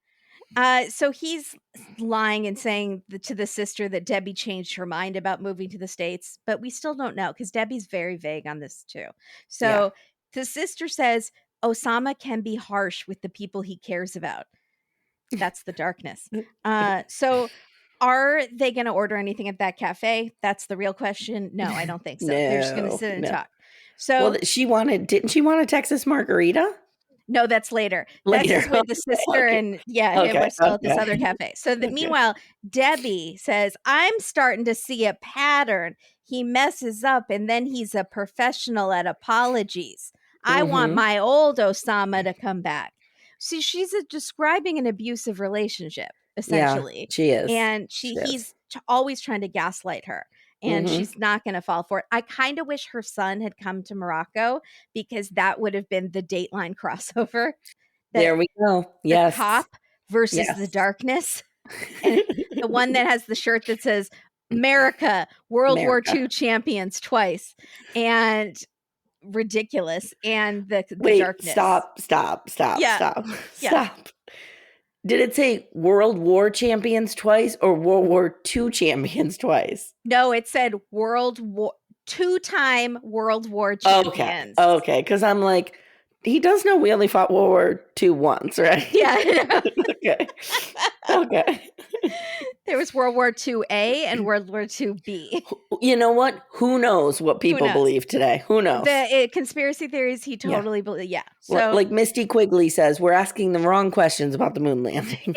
So he's lying and saying to the sister that Debbie changed her mind about moving to the States, but we still don't know because Debbie's very vague on this too. So the sister says Oussama can be harsh with the people he cares about. That's the darkness. So are they going to order anything at that cafe? That's the real question. No, I don't think so. They're just going to sit and talk. So didn't she want a Texas margarita? No, that's later. That's Later. just with the sister Okay. and him Okay. are still at this Okay. other cafe. So Okay. meanwhile, Debbie says, I'm starting to see a pattern. He messes up and then he's a professional at apologies. I want Mhm. my old Oussama to come back. See, she's describing an abusive relationship, Yeah, essentially. she is. And She is. he's always trying to gaslight her. And Mhm. she's not going to fall for it. I kind of wish her son had come to Morocco because that would have been the Dateline crossover. There we go. The Yes. cop versus the Yes. darkness. And the one that has the shirt that says America, World War America. II champions twice. And ridiculous. And the Wait, darkness. stop. Yeah. Stop. Did it say World War champions twice or World War II champions twice? No, it said two-time World War champions. Okay. Because I'm like, he does know we only fought World War II once, right? Yeah. Okay. There was World War II-A and World War II-B. You know what? Who knows what people believe today? Who knows? The conspiracy theories, he totally believes. Yeah. So, like Misty Quigley says, we're asking the wrong questions about the moon landing.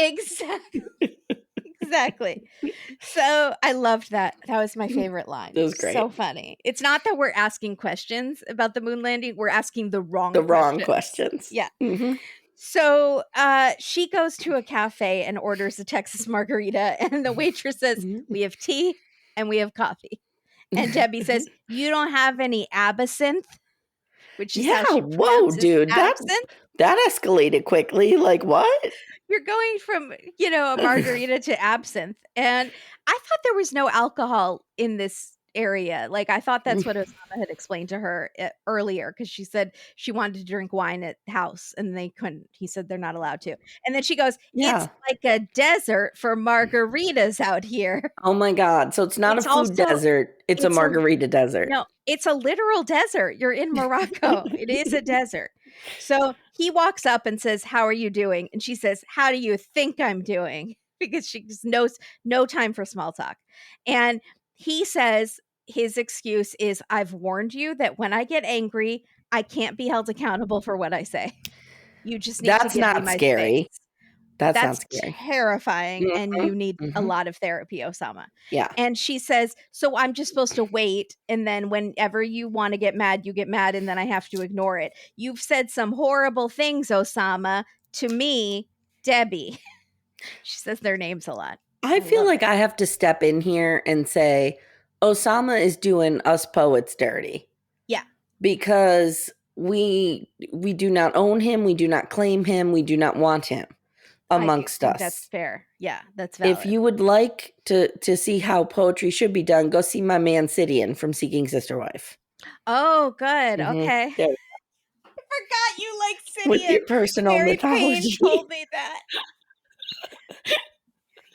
Exactly. So I loved that. That was my favorite line. That was great. So funny. It's not that we're asking questions about the moon landing. We're asking the wrong questions. Yeah. Mm-hmm. So she goes to a cafe and orders a Texas margarita. And the waitress says, we have tea and we have coffee. And Debbie says, you don't have any absinthe? Which is how she pronounces dude. absinthe. That escalated quickly. Like, what? You're going from, a margarita to absinthe. And I thought there was no alcohol in this area. Like, I thought that's what Oussama had explained to her earlier, because she said she wanted to drink wine at house and they couldn't. He said they're not allowed to. And then she goes, it's like a desert for margaritas out here. Oh my God. So it's not a food desert. It's a margarita desert. No, it's a literal desert. You're in Morocco. It is a desert. So he walks up and says, how are you doing? And she says, how do you think I'm doing? Because she knows no time for small talk. And he says his excuse is, I've warned you that when I get angry, I can't be held accountable for what I say. You just need to give me my space. That's terrifying. And you need a lot of therapy, Oussama. Yeah. And she says, so I'm just supposed to wait. And then whenever you want to get mad, you get mad. And then I have to ignore it. You've said some horrible things, Oussama, to me, Debbie. She says their names a lot. I feel like I have to step in here and say, Oussama is doing us poets dirty. Yeah. Because we do not own him. We do not claim him. We do not want him amongst us. That's fair. Yeah, that's valid. If you would like to see how poetry should be done, go see my man Sidian from Seeking Sister Wife. Oh, good. Okay. I forgot you like Sidian. With your personal Mary mythology. Payne told me that.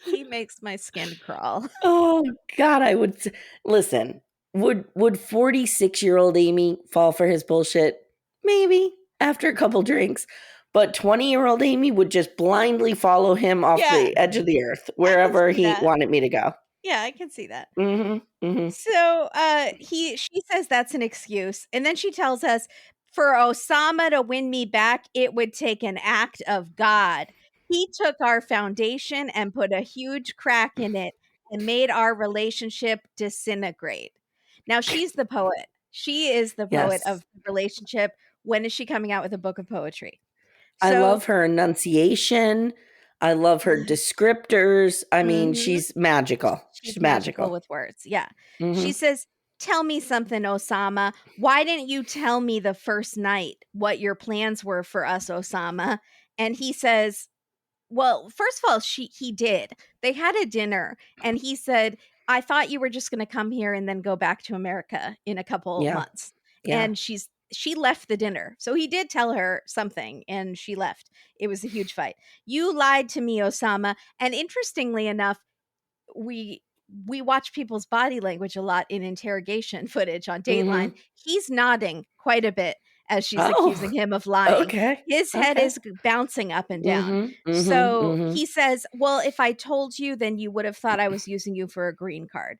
He makes my skin crawl. Oh God, I would listen. Would 46-year-old Amy fall for his bullshit? Maybe after a couple drinks. But 20-year-old Amy would just blindly follow him off the edge of the earth, wherever he wanted me to go. Yeah, I can see that. Mm-hmm. So she says that's an excuse. And then she tells us, for Oussama to win me back, it would take an act of God. He took our foundation and put a huge crack in it and made our relationship disintegrate. Now she's the poet. She is the poet of the relationship. When is she coming out with a book of poetry? I love her enunciation. I love her descriptors. I mean, she's magical. She's magical with words. Yeah. She says, tell me something, Oussama. Why didn't you tell me the first night what your plans were for us, Oussama? And he says, well, first of all, he did. They had a dinner and he said, I thought you were just going to come here and then go back to America in a couple months. Yeah. And she left the dinner. So he did tell her something and she left. It was a huge fight. You lied to me, Oussama. And interestingly enough, we watch people's body language a lot in interrogation footage on Dateline. He's nodding quite a bit as she's accusing him of lying. His head is bouncing up and down. He says, well, if I told you, then you would have thought I was using you for a green card.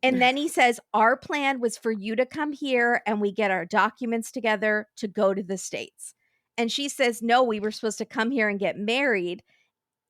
And then he says, our plan was for you to come here and we get our documents together to go to the States. And she says, no, we were supposed to come here and get married.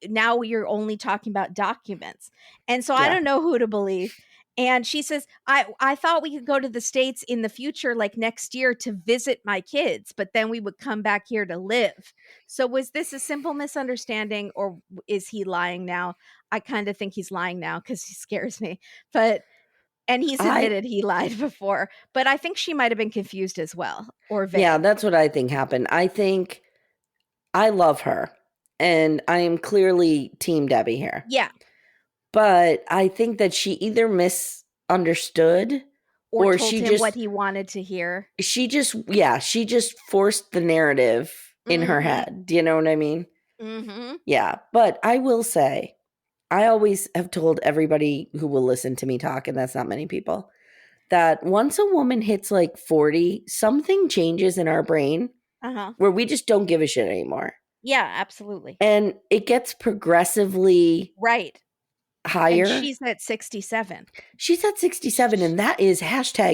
Now you're only talking about documents. And so I Yeah. don't know who to believe. And she says, I thought we could go to the States in the future, like next year, to visit my kids, but then we would come back here to live. So was this a simple misunderstanding, or is he lying now? I kind of think he's lying now because he scares me. And he's I admitted he lied before, but I think she might have been confused as well, or vague. Yeah, that's what I think happened. I think I love her, and I am clearly Team Debbie here. Yeah. But I think that she either misunderstood Or or told him what he wanted to hear. she just forced the narrative in her head. Do you know what I mean? Mm-hmm. Yeah. But I will say, I always have told everybody who will listen to me talk, and that's not many people, that once a woman hits like 40, something changes in our brain where we just don't give a shit anymore. Yeah, absolutely. And it gets progressively right higher. And she's at 67. She's at 67, and that is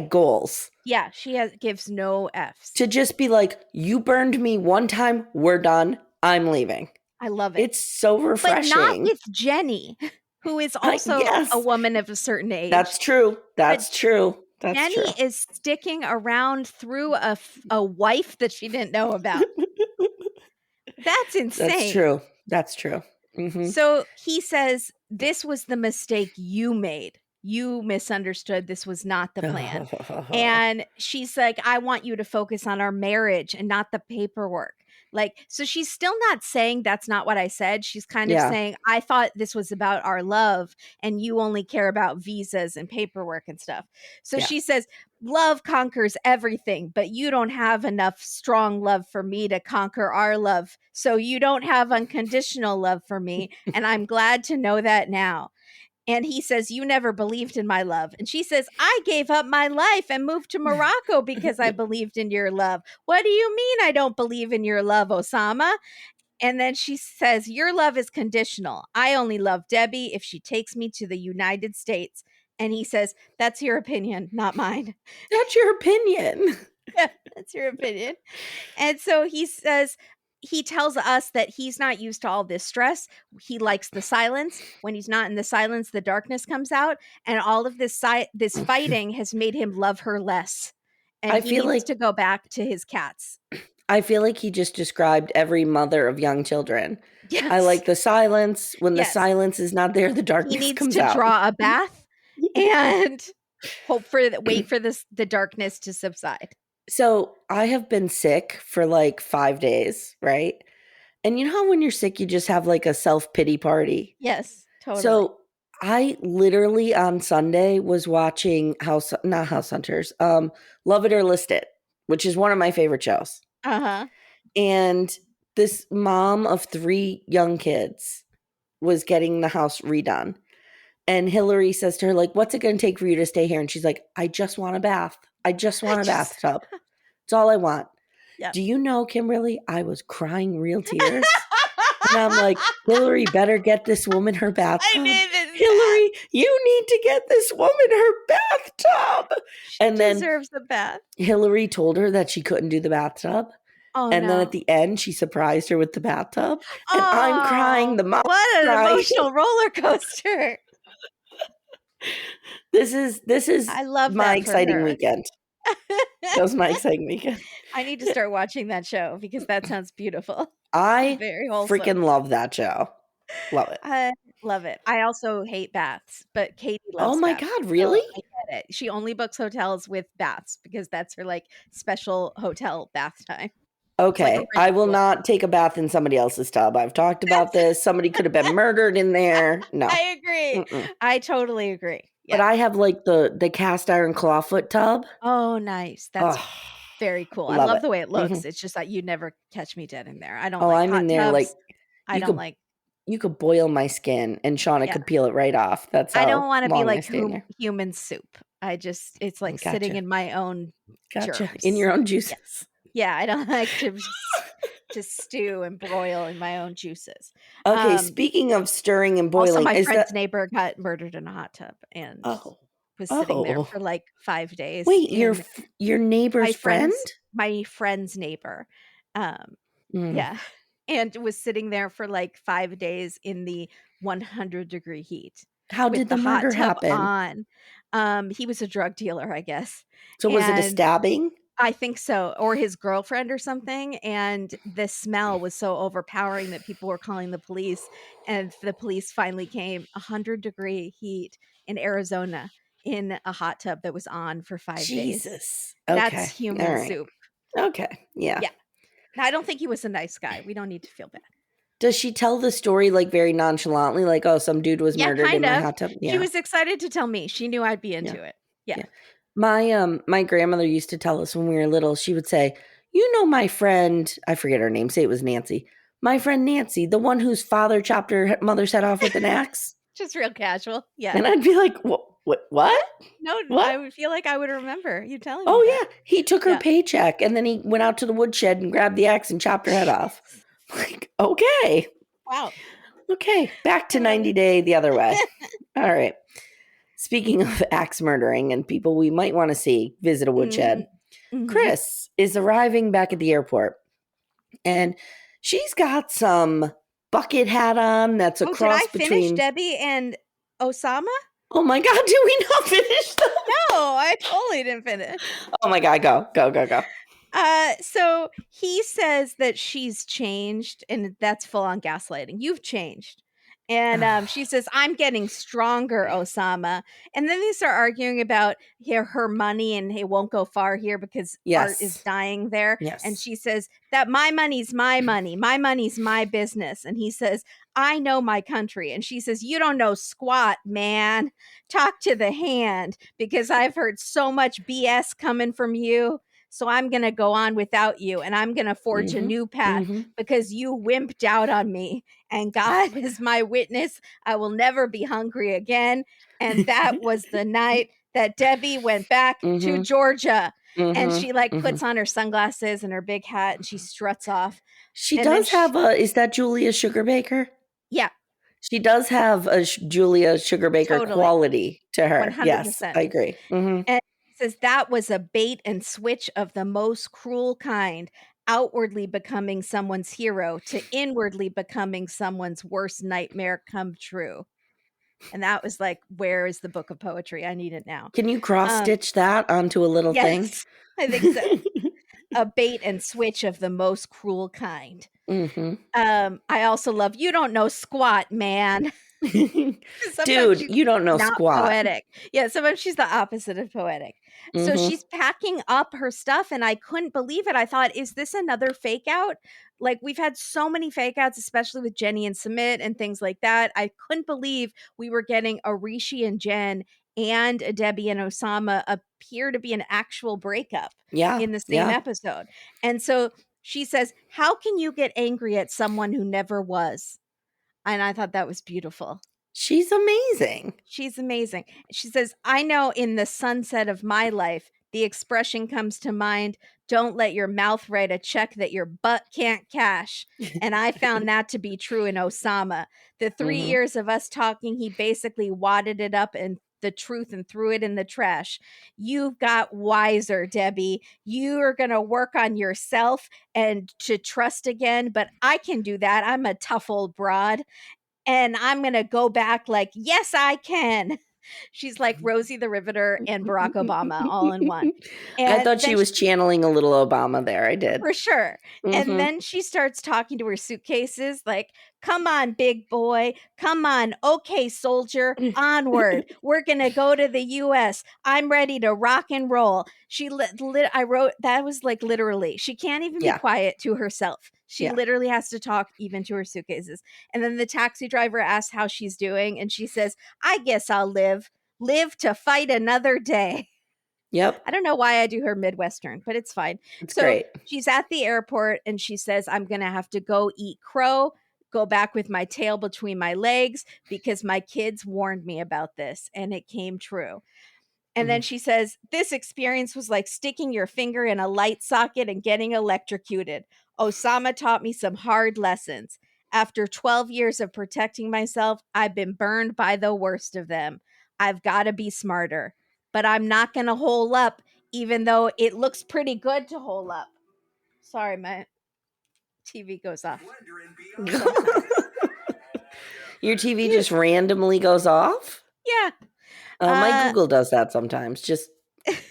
#goals. Yeah, she gives no Fs. To just be like, you burned me one time, we're done, I'm leaving. I love it. It's so refreshing. But not with Jenny, who is also a woman of a certain age. That's true. That's true. Jenny is sticking around through a wife that she didn't know about. That's insane. That's true. That's true. Mm-hmm. So he says, this was the mistake you made. You misunderstood. This was not the plan. And she's like, I want you to focus on our marriage and not the paperwork. Like, so she's still not saying that's not what I said. She's kind of saying, I thought this was about our love and you only care about visas and paperwork and stuff. So she says, love conquers everything, but you don't have enough strong love for me to conquer our love. So you don't have unconditional love for me. And I'm glad to know that now. And he says, you never believed in my love. And she says, I gave up my life and moved to Morocco because I believed in your love. What do you mean I don't believe in your love, Oussama? And then she says, your love is conditional. I only love Debbie if she takes me to the United States. And he says, that's your opinion, not mine. That's your opinion. Yeah, that's your opinion. And so he says, he tells us that he's not used to all this stress. He likes the silence. When he's not in the silence, the darkness comes out. And all of this fighting has made him love her less. And he needs to go back to his cats. I feel like he just described every mother of young children. Yes. I like the silence. When the silence is not there, the darkness comes out. He needs to draw a bath and wait for the darkness to subside. So I have been sick for like 5 days, right? And you know how when you're sick, you just have like a self-pity party? Yes, totally. So I literally on Sunday was watching not House Hunters, Love It or List It, which is one of my favorite shows. And this mom of 3 young kids was getting the house redone. And Hillary says to her, like, what's it going to take for you to stay here? And she's like, I just want a bath. I just want a bathtub. It's all I want. Yep. Do you know, Kimberly, I was crying real tears. And I'm like, Hillary better get this woman her bathtub. Hillary, you need to get this woman her bathtub. She deserves the bath. Hillary told her that she couldn't do the bathtub. Then at the end, she surprised her with the bathtub. And I'm crying. The mom what an emotional roller coaster. This is I love my exciting weekend. That was my exciting weekend. I need to start watching that show because that sounds beautiful. I very wholesome. Freaking love that show. Love it. I love it. I also hate baths, but Katie loves Oh my baths, God, really? So I get it. She only books hotels with baths because that's her like special hotel bath time. Okay, like I will not take a bath in somebody else's tub. I've talked about this. Somebody could have been murdered in there. No. I agree. I totally agree. Yeah. But I have like the cast iron clawfoot tub. Oh, nice. That's very cool. I love the way it looks. Mm-hmm. It's just that you'd never catch me dead in there. I don't I'm in there tubs. Like you could boil my skin and Shauna could peel it right off. That's how I don't want to be like human soup. It's like sitting in my own germs. In your own juices. Yeah, I don't like to stew and broil in my own juices. Okay, speaking of stirring and boiling. Also, my friend's neighbor got murdered in a hot tub and was sitting there for like 5 days. Wait, your neighbor's friend? My friend's neighbor. Yeah. And was sitting there for like 5 days in the 100-degree heat How with did the the hot murder tub happen? on. He was a drug dealer, I guess. So was it a And stabbing? I think so, or his girlfriend or something, and the smell was so overpowering that people were calling the police, and the police finally came. 100-degree heat in Arizona in a hot tub that was on for 5 days. Jesus. That's Okay. All human right. soup. Okay. Yeah. Yeah. I don't think he was a nice guy. We don't need to feel bad. Does she tell the story like very nonchalantly, like, oh, some dude was Yeah, murdered in kind my of. hot tub? She Yeah. was excited to tell me. She knew I'd be Yeah. into it. Yeah. Yeah. My grandmother used to tell us when we were little, she would say, you know, my friend, I forget her name, say it was Nancy. My friend Nancy, the one whose father chopped her mother's head off with an axe. Just real casual. Yeah. And I'd be like, what? No, What? I would feel like I would remember you telling me Oh, that. yeah. He took her Yeah. paycheck and then he went out to the woodshed and grabbed the axe and chopped her head off. Like, okay. Wow. Okay. Back to 90 Day the other way. All right. Speaking of axe murdering and people we might want to see visit a woodshed, Kris is arriving back at the airport and she's got some bucket hat on that's a Oh, did cross I finish between. Debbie and Oussama? Oh my God, did we not finish them? No, I totally didn't finish. Oh my God, go. So he says that she's changed, and that's full on gaslighting. You've changed. And she says, I'm getting stronger, Oussama. And then they start arguing about her money and it won't go far here because art is Yes. dying there. Yes. And she says that my money's my money. My money's my business. And he says, I know my country. And she says, you don't know squat, man. Talk to the hand because I've heard so much BS coming from you. So I'm going to go on without you and I'm going to forge a new path because you wimped out on me. And God is my witness. I will never be hungry again. And that was the night that Debbie went back to Georgia. And she puts on her sunglasses and her big hat and she struts off. She And does have is that Julia Sugarbaker? Yeah. She does have a Julia Sugarbaker quality to her. 100%. Yes, I agree. And he says that was a bait and switch of the most cruel kind, outwardly becoming someone's hero to inwardly becoming someone's worst nightmare come true. And that was like, where is the book of poetry? I need it now. Can you cross stitch that onto a little thing? Yes, I think so. A bait and switch of the most cruel kind. I also love, you don't know squat, man. Dude, you don't know squat. Poetic. Yeah, sometimes she's the opposite of poetic. So she's packing up her stuff and I couldn't believe it. I thought, is this another fake out? Like we've had so many fake outs, especially with Jenny and Sumit and things like that. I couldn't believe we were getting a Rishi and Jen and a Debbie and Oussama appear to be an actual breakup in the same episode. And so she says, how can you get angry at someone who never was? And I thought that was beautiful. She's amazing. She's amazing. She says, I know in the sunset of my life, the expression comes to mind, don't let your mouth write a check that your butt can't cash. And I found that to be true in Oussama. The 3 years of us talking, he basically wadded it up and the truth and threw it in the trash. You've got wiser, Debbie. You are going to work on yourself and to trust again, but I can do that. I'm a tough old broad. And I'm going to go back like, yes, I can. She's like Rosie the Riveter and Barack Obama all in one. And I thought she was channeling a little Obama there. I did. For sure. And then she starts talking to her suitcases like, come on, big boy. Come on. Okay, soldier. Onward. We're going to go to the U.S. I'm ready to rock and roll. I wrote, that was like literally, she can't even be quiet to herself. She literally has to talk even to her suitcases. And then the taxi driver asks how she's doing. And she says, I guess I'll live to fight another day. Yep. I don't know why I do her Midwestern, but it's fine. It's so great. She's at the airport and she says, I'm going to have to go eat crow, go back with my tail between my legs because my kids warned me about this and it came true. And then she says, this experience was like sticking your finger in a light socket and getting electrocuted. Oussama taught me some hard lessons. After 12 years of protecting myself, I've been burned by the worst of them. I've got to be smarter. But I'm not going to hole up, even though it looks pretty good to hole up. Sorry, man. TV goes off. Your TV just randomly goes off? Yeah. My Google does that sometimes. Just,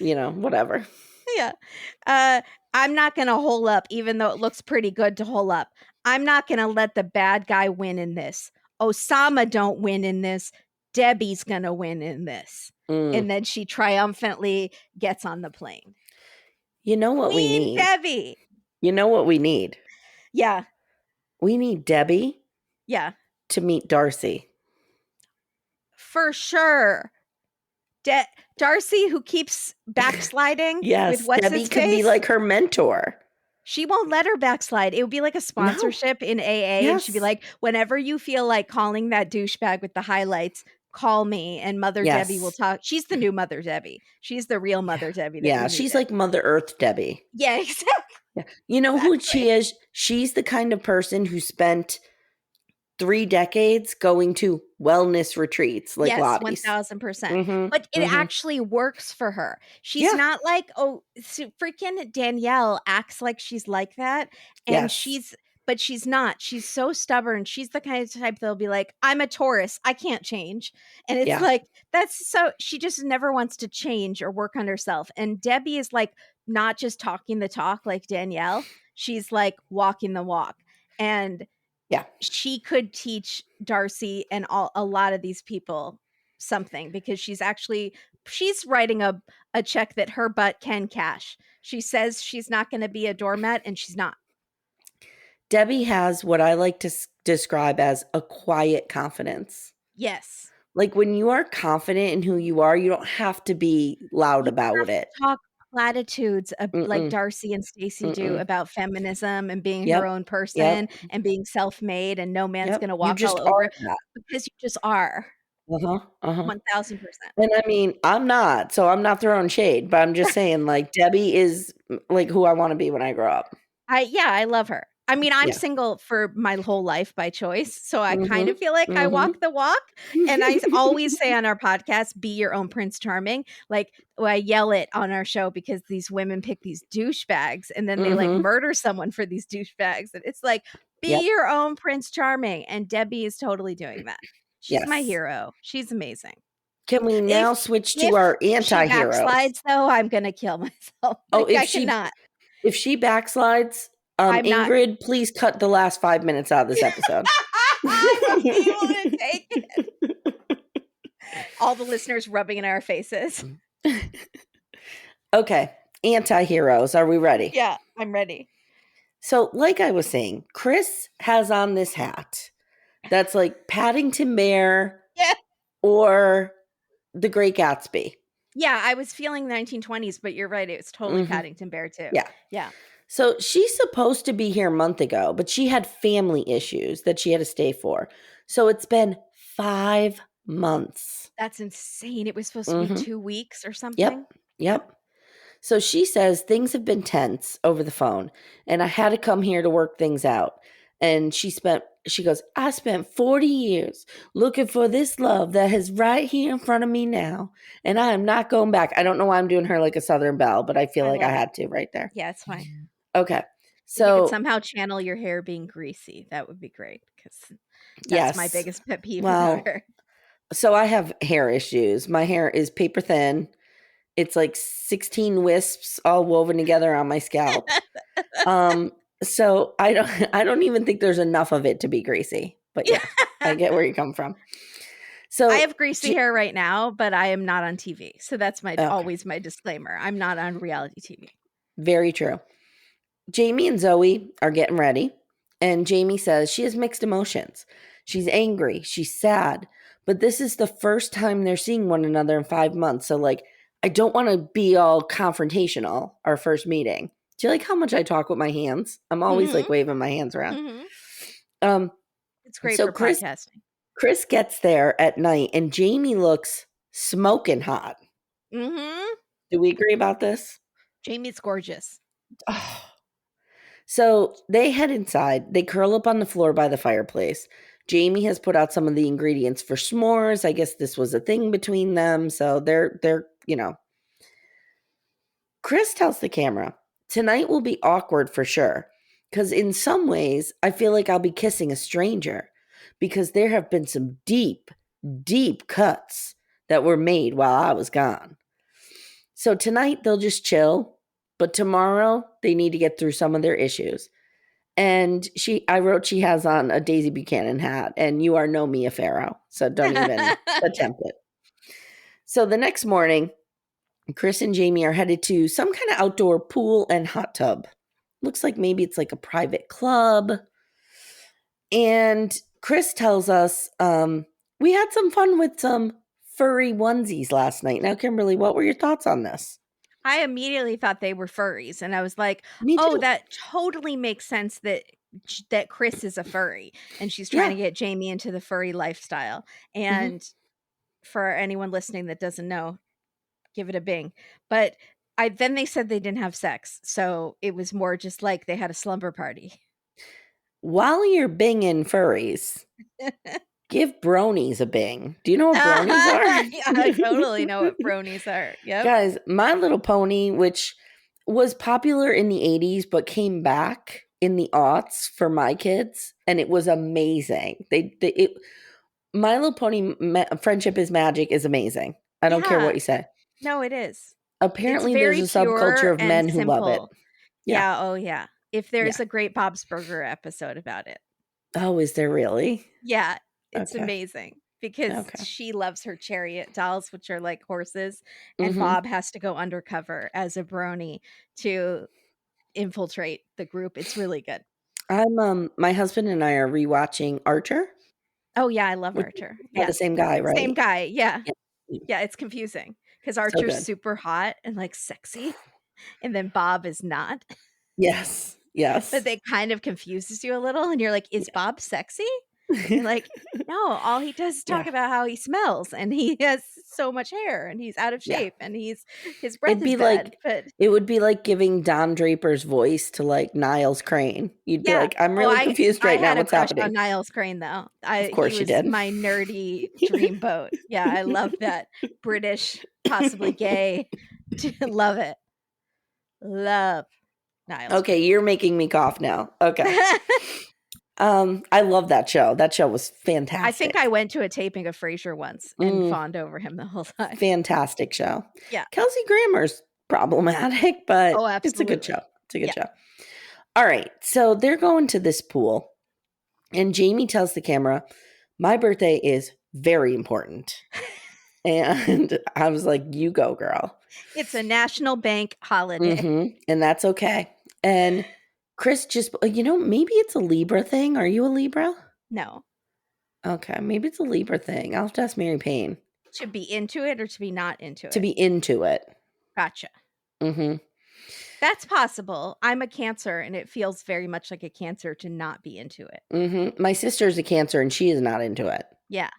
whatever. Yeah. I'm not going to hole up, even though it looks pretty good to hole up. I'm not going to let the bad guy win in this. Oussama don't win in this. Debbie's going to win in this. And then she triumphantly gets on the plane. You know what we need? Debbie. You know what we need? Yeah. We need Debbie. Yeah. To meet Darcy. For sure. Darcy, who keeps backsliding. Yes, with Debbie could be like her mentor. She won't let her backslide. It would be like a sponsorship in AA. Yes. And she'd be like, whenever you feel like calling that douchebag with the highlights, call me and Mother Debbie will talk. She's the new Mother Debbie. She's the real Mother Debbie. Yeah, she's like Mother Earth Debbie. Yeah, exactly. Yeah. You know who she is? She's the kind of person who spent 3 decades going to wellness retreats, like lobbies. 1,000%. But it actually works for her. She's not like, freaking Danielle acts like she's like that. And but she's not. She's so stubborn. She's the kind of type that'll be like, I'm a Taurus. I can't change. And it's like, she just never wants to change or work on herself. And Debbie is like, not just talking the talk like Danielle. She's like walking the walk. And she could teach Darcy and a lot of these people something, because she's writing a check that her butt can cash. She says she's not going to be a doormat, and she's not. Debbie has what I like to describe as a quiet confidence. Yes. Like when you are confident in who you are, you don't have to be loud about it. Talk platitudes like Darcy and Stacey do about feminism and being her own person and being self-made, and no man's going to walk all over it, because you just are. 1,000%. And I mean, I'm not, so I'm not throwing shade, but I'm just saying, like, Debbie is like who I want to be when I grow up. I love her. I mean, I'm single for my whole life by choice, so I kind of feel like I walk the walk. And I always say on our podcast, be your own Prince Charming. Like, I yell it on our show because these women pick these douchebags and then they like murder someone for these douchebags. And it's like, be your own Prince Charming. And Debbie is totally doing that. She's my hero. She's amazing. Can we now switch to our anti-heroes? If she backslides, though, I'm going to kill myself. I cannot. If she backslides... Ingrid, please cut the last 5 minutes out of this episode. I won't be able to take it. All the listeners rubbing in our faces. Okay, anti-heroes. Are we ready? Yeah, I'm ready. So, like I was saying, Kris has on this hat that's like Paddington Bear or The Great Gatsby. Yeah, I was feeling 1920s, but you're right. It was totally Paddington Bear, too. Yeah. So she's supposed to be here a month ago, but she had family issues that she had to stay for. So it's been 5 months. That's insane. It was supposed to be 2 weeks or something. Yep. So she says things have been tense over the phone, and I had to come here to work things out. And she goes, I spent 40 years looking for this love that is right here in front of me now, and I am not going back. I don't know why I'm doing her like a Southern belle, but I feel like I had to right there. Yeah, it's fine. Okay. So you could somehow channel your hair being greasy. That would be great, because that's my biggest pet peeve. Well, so I have hair issues. My hair is paper thin. It's like 16 wisps all woven together on my scalp. So I don't even think there's enough of it to be greasy. But yeah, I get where you come from. So I have greasy hair right now, but I am not on TV. So that's always my disclaimer. I'm not on reality TV. Very true. Jeymi and Zoe are getting ready, and Jeymi says she has mixed emotions. She's angry. She's sad. But this is the first time they're seeing one another in 5 months. So, like, I don't want to be all confrontational our first meeting. Do you like how much I talk with my hands? I'm always, like, waving my hands around. It's great for podcasting. Kris gets there at night, and Jeymi looks smoking hot. Do we agree about this? Jeymi's gorgeous. Oh. So they head inside. They curl up on the floor by the fireplace. Jeymi has put out some of the ingredients for s'mores. I guess this was a thing between them. So they're Kris tells the camera, tonight will be awkward for sure. Because in some ways, I feel like I'll be kissing a stranger because there have been some deep, deep cuts that were made while I was gone. So tonight they'll just chill, but tomorrow they need to get through some of their issues. And I wrote she has on a Daisy Buchanan hat, and you are no Mia Farrow, so don't even attempt it. So the next morning, Kris and Jeymi are headed to some kind of outdoor pool and hot tub. Looks like maybe it's like a private club. And Kris tells us, we had some fun with some furry onesies last night. Now, Kimberly, what were your thoughts on this? I immediately thought they were furries, and I was like, Me oh, too. that totally makes sense that Kris is a furry, and she's trying to get Jeymi into the furry lifestyle. And for anyone listening that doesn't know, give it a bing. But then they said they didn't have sex, so it was more just like they had a slumber party. While you're binging furries, give bronies a bing. Do you know what bronies are? I totally know what bronies are. Yep. Guys, My Little Pony, which was popular in the 80s but came back in the aughts for my kids, and it was amazing. My Little Pony Friendship is Magic is amazing. I don't care what you say. No, it is. Apparently there's a subculture of men who love it. Yeah. Oh, yeah. If there's a great Bob's Burger episode about it. Oh, is there really? Yeah. It's amazing because she loves her chariot dolls, which are like horses. And Bob has to go undercover as a brony to infiltrate the group. It's really good. My husband and I are rewatching Archer. Oh, yeah. I love Archer. Yeah. The same guy, right? Same guy. Yeah. Yeah. It's confusing because Archer's super hot and like sexy. And then Bob is not. Yes. But they kind of confuses you a little. And you're like, is Bob sexy? And like, no, all he does is talk about how he smells and he has so much hair and he's out of shape and his breath is bad. But it would be like giving Don Draper's voice to like Niles Crane. You'd be like, I'm really confused right now. What's happening? On Niles Crane, though. Of course you did. My nerdy dreamboat. Yeah, I love that. British, possibly gay. Love it. Love Niles. Okay, Crane. You're making me cough now. Okay. I love that show. That show was fantastic. I think I went to a taping of Frasier once and fawned over him the whole time. Fantastic show. Yeah. Kelsey Grammer's problematic, but it's a good show. It's a good show. All right. So they're going to this pool and Jeymi tells the camera, my birthday is very important. And I was like, you go, girl. It's a national bank holiday. And that's okay. And Kris just, maybe it's a Libra thing. Are you a Libra? No. Okay, maybe it's a Libra thing. I'll have to ask Mary Payne. To be into it or to be not into it? To be into it. Gotcha. That's possible. I'm a Cancer, and it feels very much like a Cancer to not be into it. My sister's a Cancer, and she is not into it. Yeah.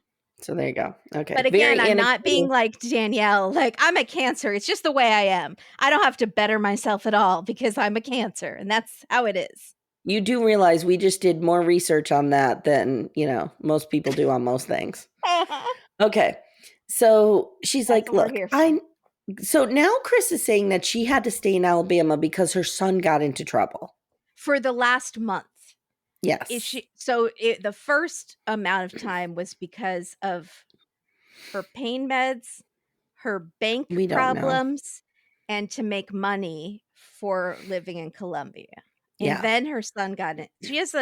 So there you go. Okay. But again, I'm not being like Danielle. Like, I'm a Cancer. It's just the way I am. I don't have to better myself at all because I'm a Cancer. And that's how it is. You do realize we just did more research on that than, most people do on most things. Okay. So she's like, look, so now Kris is saying that she had to stay in Alabama because her son got into trouble. For the last month. Yes. The first amount of time was because of her pain meds, her bank problems, and to make money for living in Colombia. And then her son got it. She has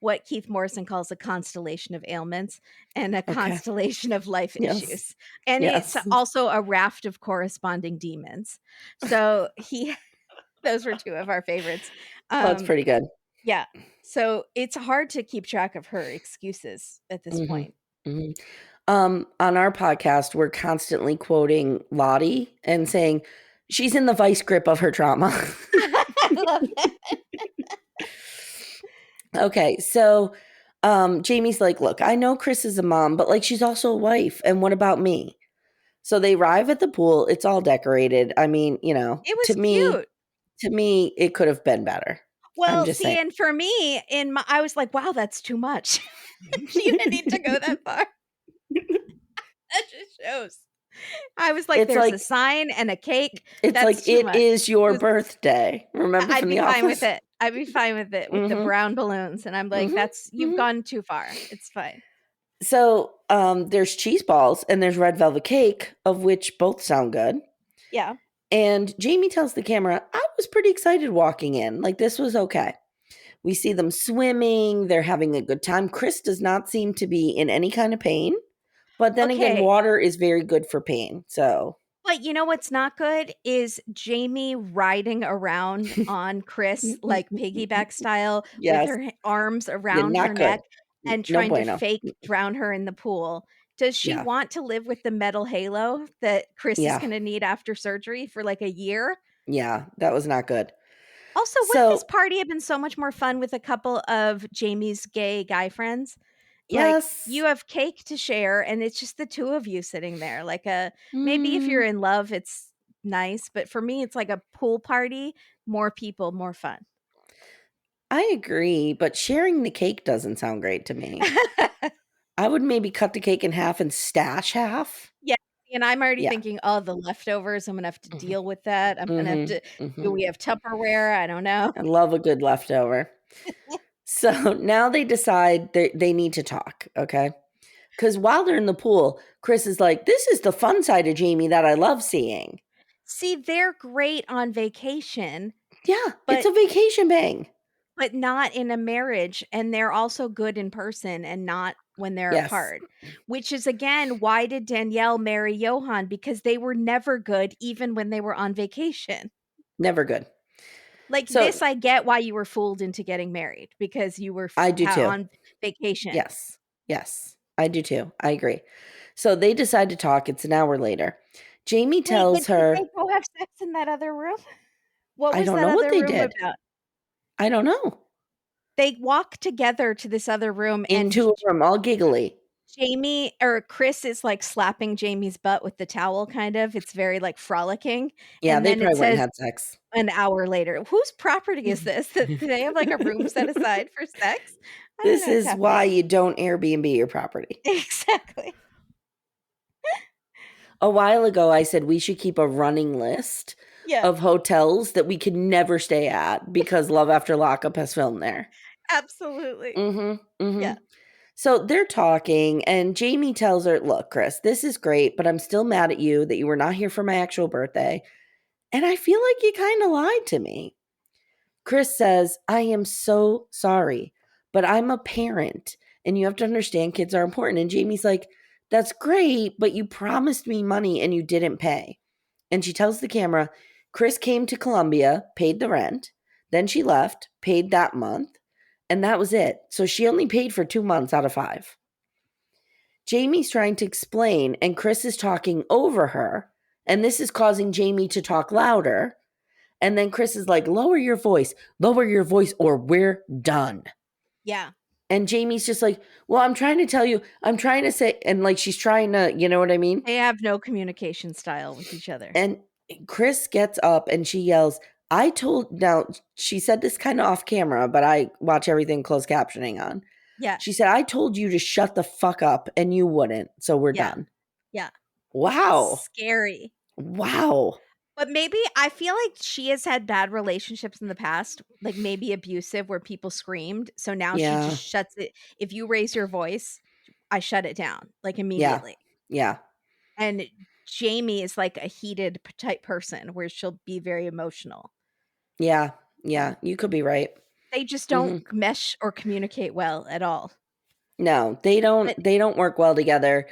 what Keith Morrison calls a constellation of ailments and a constellation of life issues. And it's also a raft of corresponding demons. So those were two of our favorites. That's pretty good. Yeah. So it's hard to keep track of her excuses at this point. On our podcast, we're constantly quoting Lottie and saying she's in the vice grip of her trauma. I love that. Okay. So Jeymi's like, look, I know Kris is a mom, but like she's also a wife. And what about me? So they arrive at the pool. It's all decorated. I mean, it was cute. To me, it could have been better. Well, see, and for me, I was like, wow, that's too much. You didn't need to go that far. That just shows. I was like, there's a sign and a cake. It's like, it is your birthday. Remember from The Office? I'd be fine with it. I'd be fine with it with the Mhm. brown balloons. And I'm like, Mhm. you've Mhm. gone too far. It's fine. So there's cheese balls and there's red velvet cake, of which both sound good. Yeah. And Jeymi tells the camera, I was pretty excited walking in. Like, this was okay. We see them swimming. They're having a good time. Kris does not seem to be in any kind of pain. But then again, Okay. water is very good for pain. So, But you know what's not good is Jeymi riding around on Kris like piggyback style with yes, her arms yeah, around her not good. neck and No trying to bueno. fake drown her in the pool. Does she Yeah, want to live with the metal halo that Kris is yeah, going to need after surgery for like a year? yeah. That was not good. Also, wouldn't this So, party have been so much more fun with a couple of Jamie's gay guy friends? Like, yes. you have cake to share, and it's just the two of you sitting there. Like maybe if you're Mm, in love, it's nice, but for me, it's like a pool party, more people, more fun. I agree, but sharing the cake doesn't sound great to me. I would maybe cut the cake in half and stash half. Yeah, and I'm already Yeah. thinking, "Oh, the leftovers, I'm gonna have to Mhm. deal with that. I'm gonna have Mhm. to do Mhm. we have Tupperware? I don't know." I love a good leftover. So now they decide they need to talk, okay? Because while they're in the pool, Kris is like, "This is the fun side of Jeymi that I love seeing." See, they're great on vacation, Yeah, it's but a vacation bang. not in a marriage, and they're also good in person and not when they're Yes, apart. Which is again, why did Danielle marry Yohan? Because they were never good even when they were on vacation. never good. Like So this, I get why you were fooled into getting married because you were I do too. on vacation. Yes, yes, I do too. I agree. So they decide to talk. It's an hour later. Jeymi Wait, but tells did they her, go have sex in that other room? What I was don't that know what other they room did. about? I don't know. They walk together to this other room, and Into a room, all giggly. Jeymi or Kris is, like, slapping Jeymi's butt with the towel, kind of. It's very, like, frolicking, Yeah, and they then it probably went and says had sex. an hour later. Whose property is this? That do they have, like, a room set aside for sex? I don't This know what's is happening. why you don't Airbnb your property. Exactly. A while ago, I said we should keep a running list Yeah, of hotels that we could never stay at because Love After Lockup has filmed there. absolutely. Mhm, Yeah. mhm. So they're talking, and Jeymi tells her, "Look, Kris, this is great, but I'm still mad at you that you were not here for my actual birthday, and I feel like you kinda lied to me." Kris says, "I am so sorry, but I'm a parent, and you have to understand kids are important." And Jeymi's like, "That's great, but you promised me money and you didn't pay." And she tells the camera, Kris came to Columbia, paid the rent, then she left, paid that month, and that was it. So she only paid for 2 months out of 5. Jeymi's trying to explain, and Kris is talking over her, and this is causing Jeymi to talk louder. And then Kris is like, lower your voice, or we're done. Yeah. And Jeymi's just like, well, I'm trying to tell you, I'm trying to say, and like she's trying to, you know what I mean? They have no communication style with each other. And Kris gets up and she yells, now she said this kind of off camera, but I watch everything closed captioning on. Yeah. She said, I told you to shut the fuck up and you wouldn't. So we're Yeah. done. Yeah. Wow. Scary. Wow. But maybe I feel like she has had bad relationships in the past, like maybe abusive where people screamed. So now she just Yeah. shuts it. If you raise your voice, I shut it down like Yeah. immediately. Yeah. And Jeymi is like a heated type person where she'll be very emotional. Yeah. Yeah. You could be right. They just don't Hmm. mesh or communicate well at all. No, they don't But they don't work well together.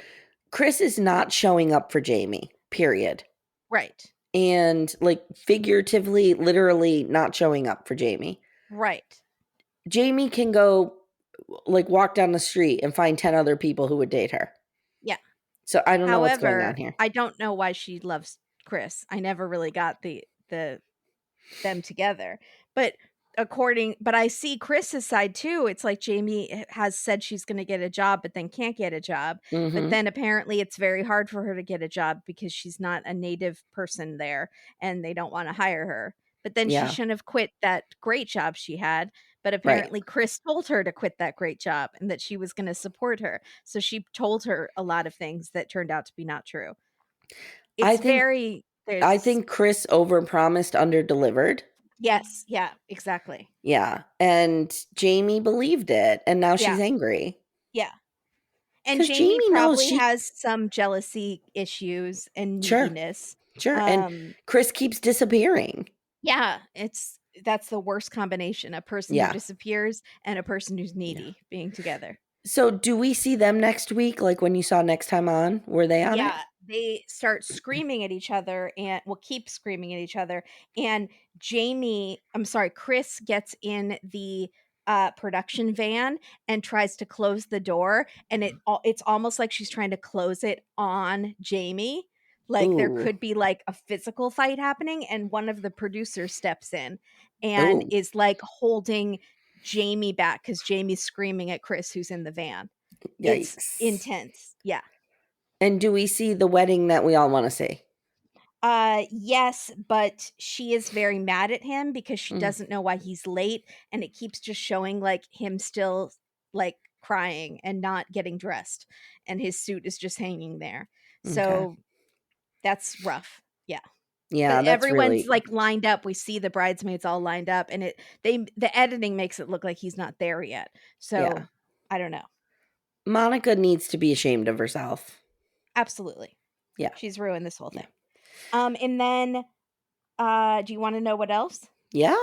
Kris is not showing up for Jeymi, period. right. And like figuratively, literally not showing up for Jeymi. Right. Jeymi can go like walk down the street and find 10 other people who would date her. Yeah. So I don't know what's going on However, here. I don't know why she loves Kris. I never really got the them together. But but I see Kris's side too. It's like Jeymi has said she's going to get a job, but then can't get a job. But Mhm. then apparently it's very hard for her to get a job because she's not a native person there and they don't want to hire her. But then she Yeah. shouldn't have quit that great job she had. But Right. apparently Kris told her to quit that great job and that she was going to support her. So she told her a lot of things that turned out to be not true. I It's think very I there's think Kris overpromised, underdelivered. Yes. Yeah, exactly. Yeah. And Jeymi believed it, and now she's Yeah. angry. Yeah. And Because Jeymi Jeymi knows probably she has some jealousy issues and Sure. neediness. Sure. And Kris keeps disappearing. Yeah, that's the worst combination, a person who Yeah. disappears and a person who's Yeah. needy being together. So do we see them next week? Like when you saw next time on? Were they on it? Yeah, they start screaming at each other and will keep screaming at each other. And Kris gets in the production van and tries to close the door, and it's almost like she's trying to close it on Jeymi. Like there Ooh. could be like a physical fight happening, and one of the producers steps in and Ooh. is like holding Jeymi back because Jeymi's screaming at Kris, who's in the van. It's Yikes. intense. Yeah. And do we see the wedding that we all want to see? Yes, but she is very mad at him because she Mm. doesn't know why he's late, and it keeps just showing like him still like crying and not getting dressed, and his suit is just hanging there. Okay. So that's rough. Yeah. Yeah, But that's everyone's really like lined up. We see the bridesmaids all lined up, and the editing makes it look like he's not there yet. So Yeah. I don't know. Monica needs to be ashamed of herself. Absolutely. Yeah. She's ruined this whole Yeah. thing. And then do you want to know what else? Yeah.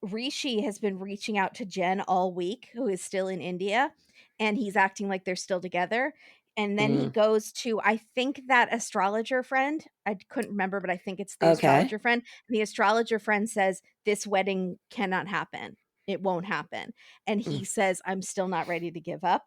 Rishi has been reaching out to Jen all week, who is still in India, and he's acting like they're still together. And then he goes to, I think, that astrologer friend. I couldn't remember, but I think it's the Okay. astrologer friend. And the astrologer friend says, this wedding cannot happen. It won't happen. And he says, I'm still not ready to give up.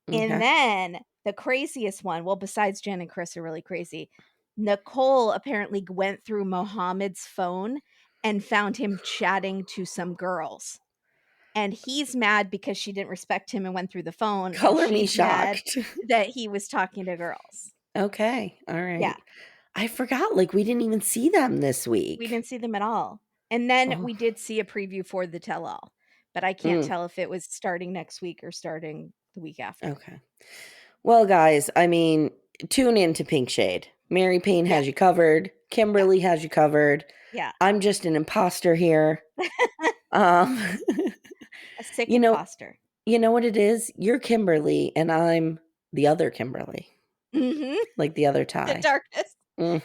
And Okay. then the craziest one, well, besides Jen and Kris are really crazy, Nicole apparently went through Mohammed's phone and found him chatting to some girls. And he's mad because she didn't respect him and went through the phone. And Color me she's mad shocked. that he was talking to girls. Okay. All right. Yeah. I forgot. Like we didn't even see them this week. We didn't see them at all. And then Oh. we did see a preview for the tell all, but I can't tell if it was starting next week or starting the week after. Okay. Well, guys, I mean, tune in to Pink Shade. Mary Payne has you covered. Kimberly has you covered. Yeah. I'm just an imposter here. A sick imposter. You know what it is? You're Kimberly and I'm the other Kimberly. Like the other tie. The darkness.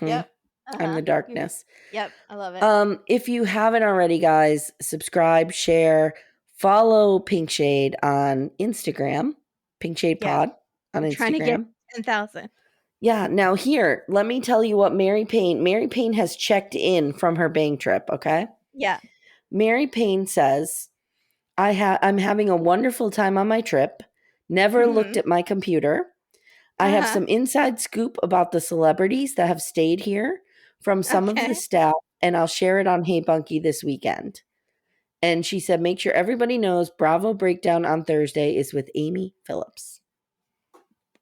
Yep. I'm the darkness. Yep. I love it. If you haven't already, guys, subscribe, share, follow Pink Shade on Instagram. Pink Shade Pod on Instagram. Trying to get 10,000. Yeah. Now here, let me tell you what Mary Payne has checked in from her bang trip. Okay. Yeah. Mary Payne says, I'm having a wonderful time on my trip. Never looked at my computer. I have some inside scoop about the celebrities that have stayed here from some of the staff, and I'll share it on Hey Bunkie this weekend. And she said, make sure everybody knows Bravo Breakdown on Thursday is with Amy Phillips.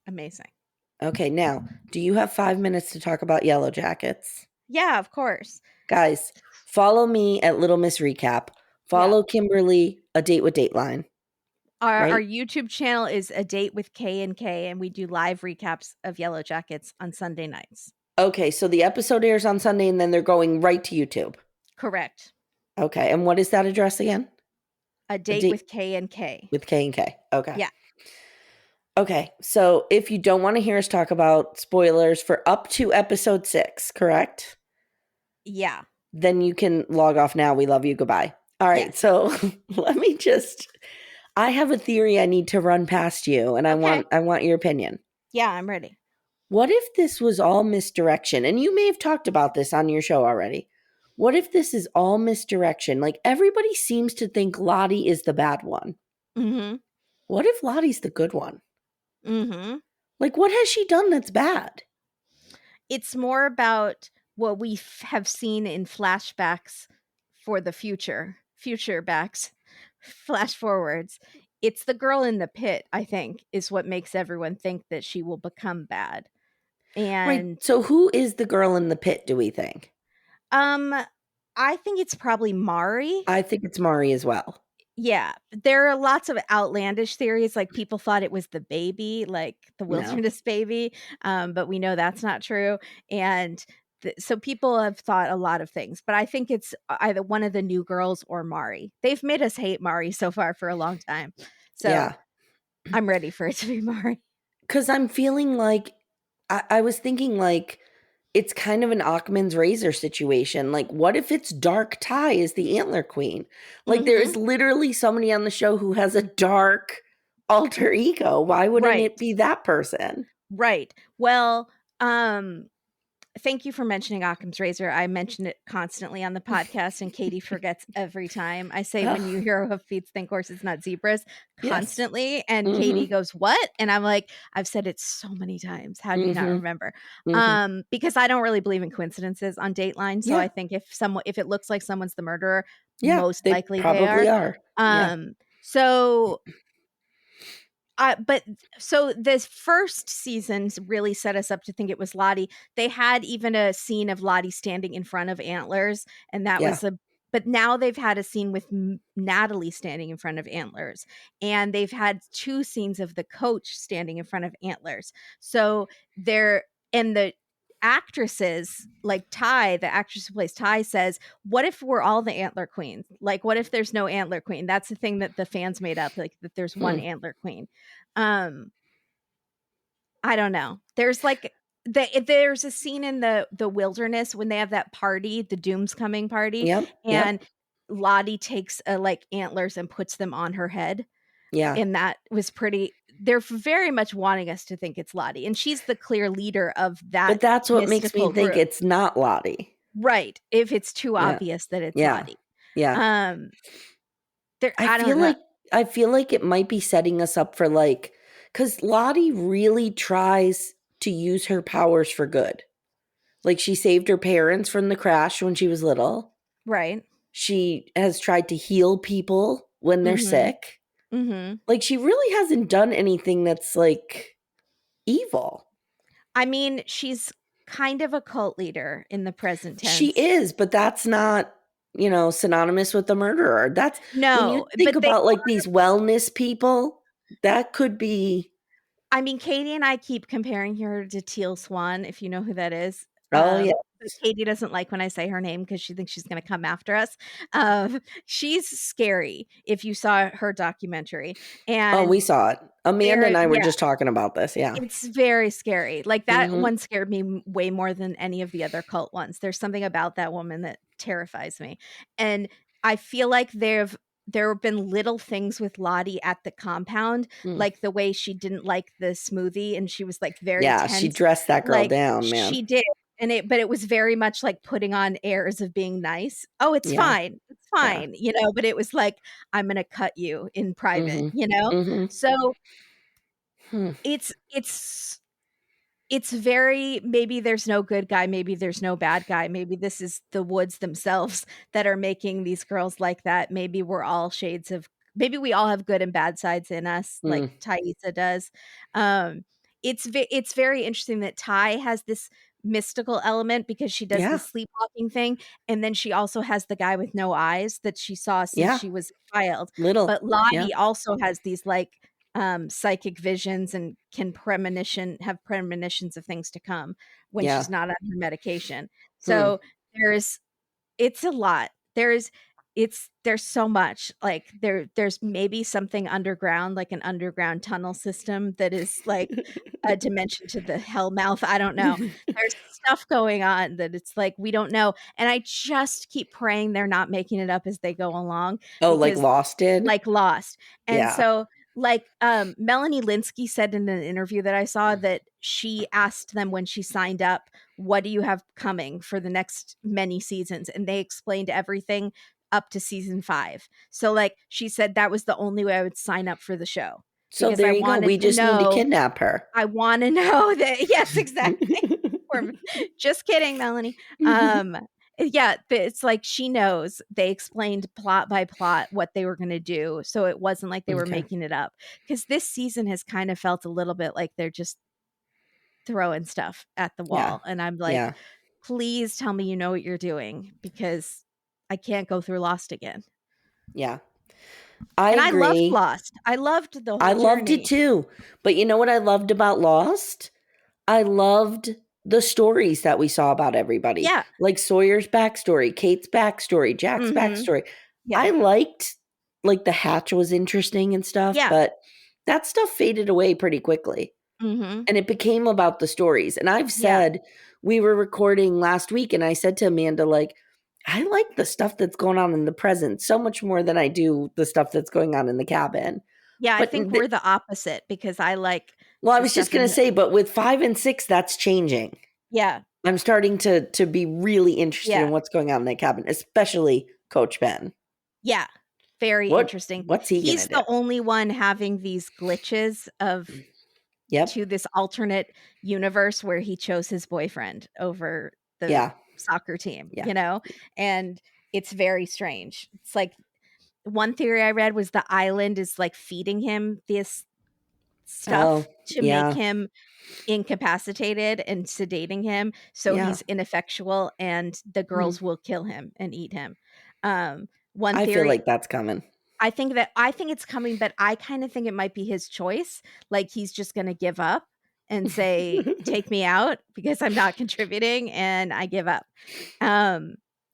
Amazing. Okay, now, do you have 5 minutes to talk about Yellowjackets? Yeah, of course. Guys, follow me at Little Miss Recap. Follow Kimberly, A Date with Dateline. Our YouTube channel is A Date with K and K, and we do live recaps of Yellowjackets on Sunday nights. Okay, so the episode airs on Sunday, and then they're going right to YouTube. Correct. Okay, and what is that address again? A Date with K and K. With K and K. Okay. Yeah. Okay, so if you don't want to hear us talk about spoilers for up to episode 6, correct? Yeah. Then you can log off now. We love you. Goodbye. All right, so let me I have a theory I need to run past you, and I want your opinion. Yeah, I'm ready. What if this was all misdirection? And you may have talked about this on your show already. What if this is all misdirection? Like everybody seems to think Lottie is the bad one. What if Lottie's the good one? Like what has she done that's bad? It's more about what we have seen in flashbacks for the future backs, flash forwards. It's the girl in the pit, I think, is what makes everyone think that she will become bad. And right. So who is the girl in the pit, do we think? I think it's probably Mari. I think it's Mari as well. Yeah. There are lots of outlandish theories, like people thought it was the baby, like the wilderness baby. But we know that's not true. And so people have thought a lot of things, but I think it's either one of the new girls or Mari. They've made us hate Mari so far for a long time. So Yeah. I'm ready for it to be Mari. Because I'm feeling like I was thinking like it's kind of an Occam's razor situation. Like, what if it's Dark Ty is the antler queen? Like, there is literally somebody on the show who has a dark alter ego. Why wouldn't Right. it be that person? Right. Well, thank you for mentioning Occam's razor. I mention it constantly on the podcast, and Katie forgets every time. I say, when you hear of feet think horses, not zebras, Yes. constantly. And Katie goes, what? And I'm like, I've said it so many times. How do you not remember? Because I don't really believe in coincidences on Dateline. So Yeah. I think if it looks like someone's the murderer, Yeah, most they likely probably they are. Yeah. So but so this first seasons really set us up to think it was Lottie. They had even a scene of Lottie standing in front of antlers, and that Yeah. was but now they've had a scene with Natalie standing in front of antlers, and they've had 2 scenes of the coach standing in front of antlers. So they're and the actresses, like Ty, the actress who plays Ty, says, what if we're all the antler queens? Like, what if there's no antler queen? That's the thing that the fans made up, like that there's one antler queen. I don't know. There's like there's a scene in the wilderness when they have that party, the Doom's Coming party, Yep. and Yep. Lottie takes like antlers and puts them on her head. Yeah. And that was pretty. They're very much wanting us to think it's Lottie, and she's the clear leader of that. But that's what makes me mystical think group. it's not Lottie. Right. If it's too Yeah. obvious that it's Yeah. Lottie. Yeah. I don't know. I feel like it might be setting us up for like, because Lottie really tries to use her powers for good. Like, she saved her parents from the crash when she was little. Right. She has tried to heal people when they're sick. Like, she really hasn't done anything that's like evil. I mean, she's kind of a cult leader in the present tense. She is, but that's not, synonymous with the murderer. That's when you think about like these wellness people, that could be. I mean, Katie and I keep comparing her to Teal Swan, if you know who that is. Oh, yeah. Katie doesn't like when I say her name because she thinks she's going to come after us. She's scary if you saw her documentary. And we saw it. Amanda and I were just talking about this. Yeah. It's very scary. Like, that one scared me way more than any of the other cult ones. There's something about that woman that terrifies me. And I feel like there have been little things with Lottie at the compound, like the way she didn't like the smoothie and she was like very tense. She dressed that girl down, man. She did. But it was very much like putting on airs of being nice. Oh, it's fine. It's fine. But it was like, I'm going to cut you in private, So it's very, maybe there's no good guy, maybe there's no bad guy, maybe this is the woods themselves that are making these girls like that. Maybe we all have good and bad sides in us, like Thaisa does. It's very interesting that Ty has this mystical element because she does the sleepwalking thing, and then she also has the guy with no eyes that she saw since she was a child. But Lottie also has these like psychic visions and can have premonitions of things to come when she's not on her medication. So it's a lot. There's so much, like there's maybe something underground, like an underground tunnel system that is like a dimension to the hellmouth. I don't know. There's stuff going on that it's like we don't know, and I just keep praying they're not making it up as they go along. Oh, like Lost did? Like Lost. And so like Melanie Linsky said in an interview that I saw that she asked them when she signed up, what do you have coming for the next many seasons? And they explained everything up to season 5. So like she said that was the only way I would sign up for the show. So there you go. We just need to kidnap her. I want to know that. Yes, exactly. Just kidding, Melanie. Yeah, it's like she knows. They explained plot by plot what they were going to do, so it wasn't like they were making it up. Because this season has kind of felt a little bit like they're just throwing stuff at the wall, and I'm like, please tell me you know what you're doing, because I can't go through Lost again. Yeah. I agree. I loved Lost. I loved the whole journey. Loved it too. But you know what I loved about Lost? I loved the stories that we saw about everybody. Yeah. Like Sawyer's backstory, Kate's backstory, Jack's backstory. Yeah. I liked, like, the hatch was interesting and stuff, but that stuff faded away pretty quickly. And it became about the stories. And I've said, we were recording last week, and I said to Amanda, like, I like the stuff that's going on in the present so much more than I do the stuff that's going on in the cabin. Yeah, But I think we're the opposite, because I like. Well, I was just going to say, but with 5 and 6, that's changing. Yeah. I'm starting to be really interested in what's going on in that cabin, especially Coach Ben. Yeah. Very interesting. What's he He's gonna the only one having these glitches of to this alternate universe where he chose his boyfriend over the soccer team, you know? And it's very strange. It's like, one theory I read was the island is like feeding him this stuff to make him incapacitated and sedating him, so he's ineffectual and the girls will kill him and eat him. One I theory, feel like that's coming. I think it's coming, but I kind of think it might be his choice. Like, he's just going to give up and say, take me out because I'm not contributing, and I give up.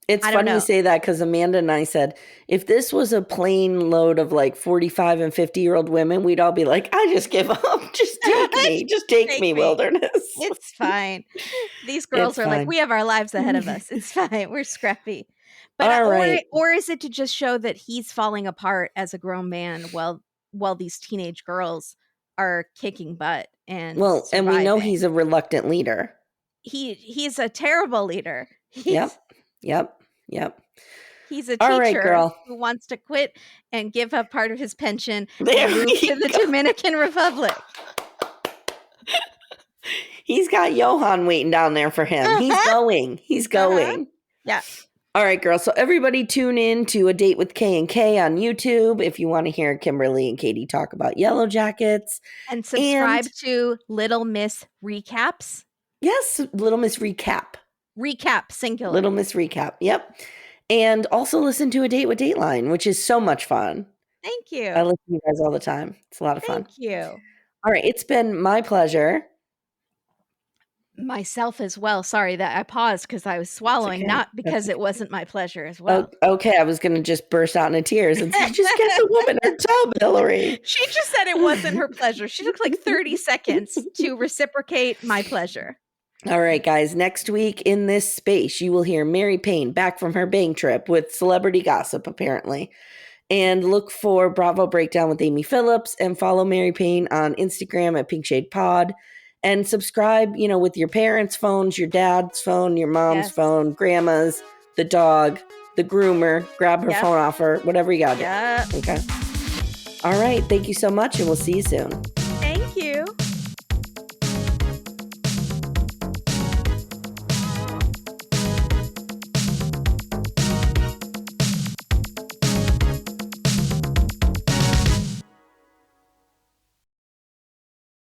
It's funny you say that, because Amanda and I said, if this was a plane load of like 45 and 50-year-old women, we'd all be like, I just give up. Just take me. Just take me, wilderness. It's fine. These girls are like, we have our lives ahead of us. It's fine. We're scrappy. But or is it to just show that he's falling apart as a grown man while these teenage girls are kicking butt and surviving. And we know he's a reluctant leader. He's a terrible leader. Yep. He's a teacher who wants to quit and give up part of his pension and move to the Dominican Republic. He's got Yohan waiting down there for him. He's going. Yeah. All right, girl. So everybody tune in to A Date with K and K on YouTube if you want to hear Kimberly and Katie talk about Yellowjackets. And subscribe to Little Miss Recaps. Yes, Little Miss Recap. Recap, singular. Little Miss Recap, yep. And also listen to A Date with Dateline, which is so much fun. Thank you. I listen to you guys all the time. It's a lot of fun. Thank you. All right, it's been my pleasure. Myself as well. Sorry that I paused because I was swallowing, not because it wasn't my pleasure as well. Okay, I was going to just burst out into tears and say, just get the woman her tub, Hillary. She just said it wasn't her pleasure. She took like 30 seconds to reciprocate my pleasure. All right, guys. Next week in this space, you will hear Mary Payne back from her bang trip with celebrity gossip, apparently. And look for Bravo Breakdown with Amy Phillips, and follow Mary Payne on Instagram at Pink Shade Pod. And subscribe, with your parents' phones, your dad's phone, your mom's phone, grandma's, the dog, the groomer. Grab her phone off her, whatever you got to do. Okay. All right. Thank you so much, and we'll see you soon.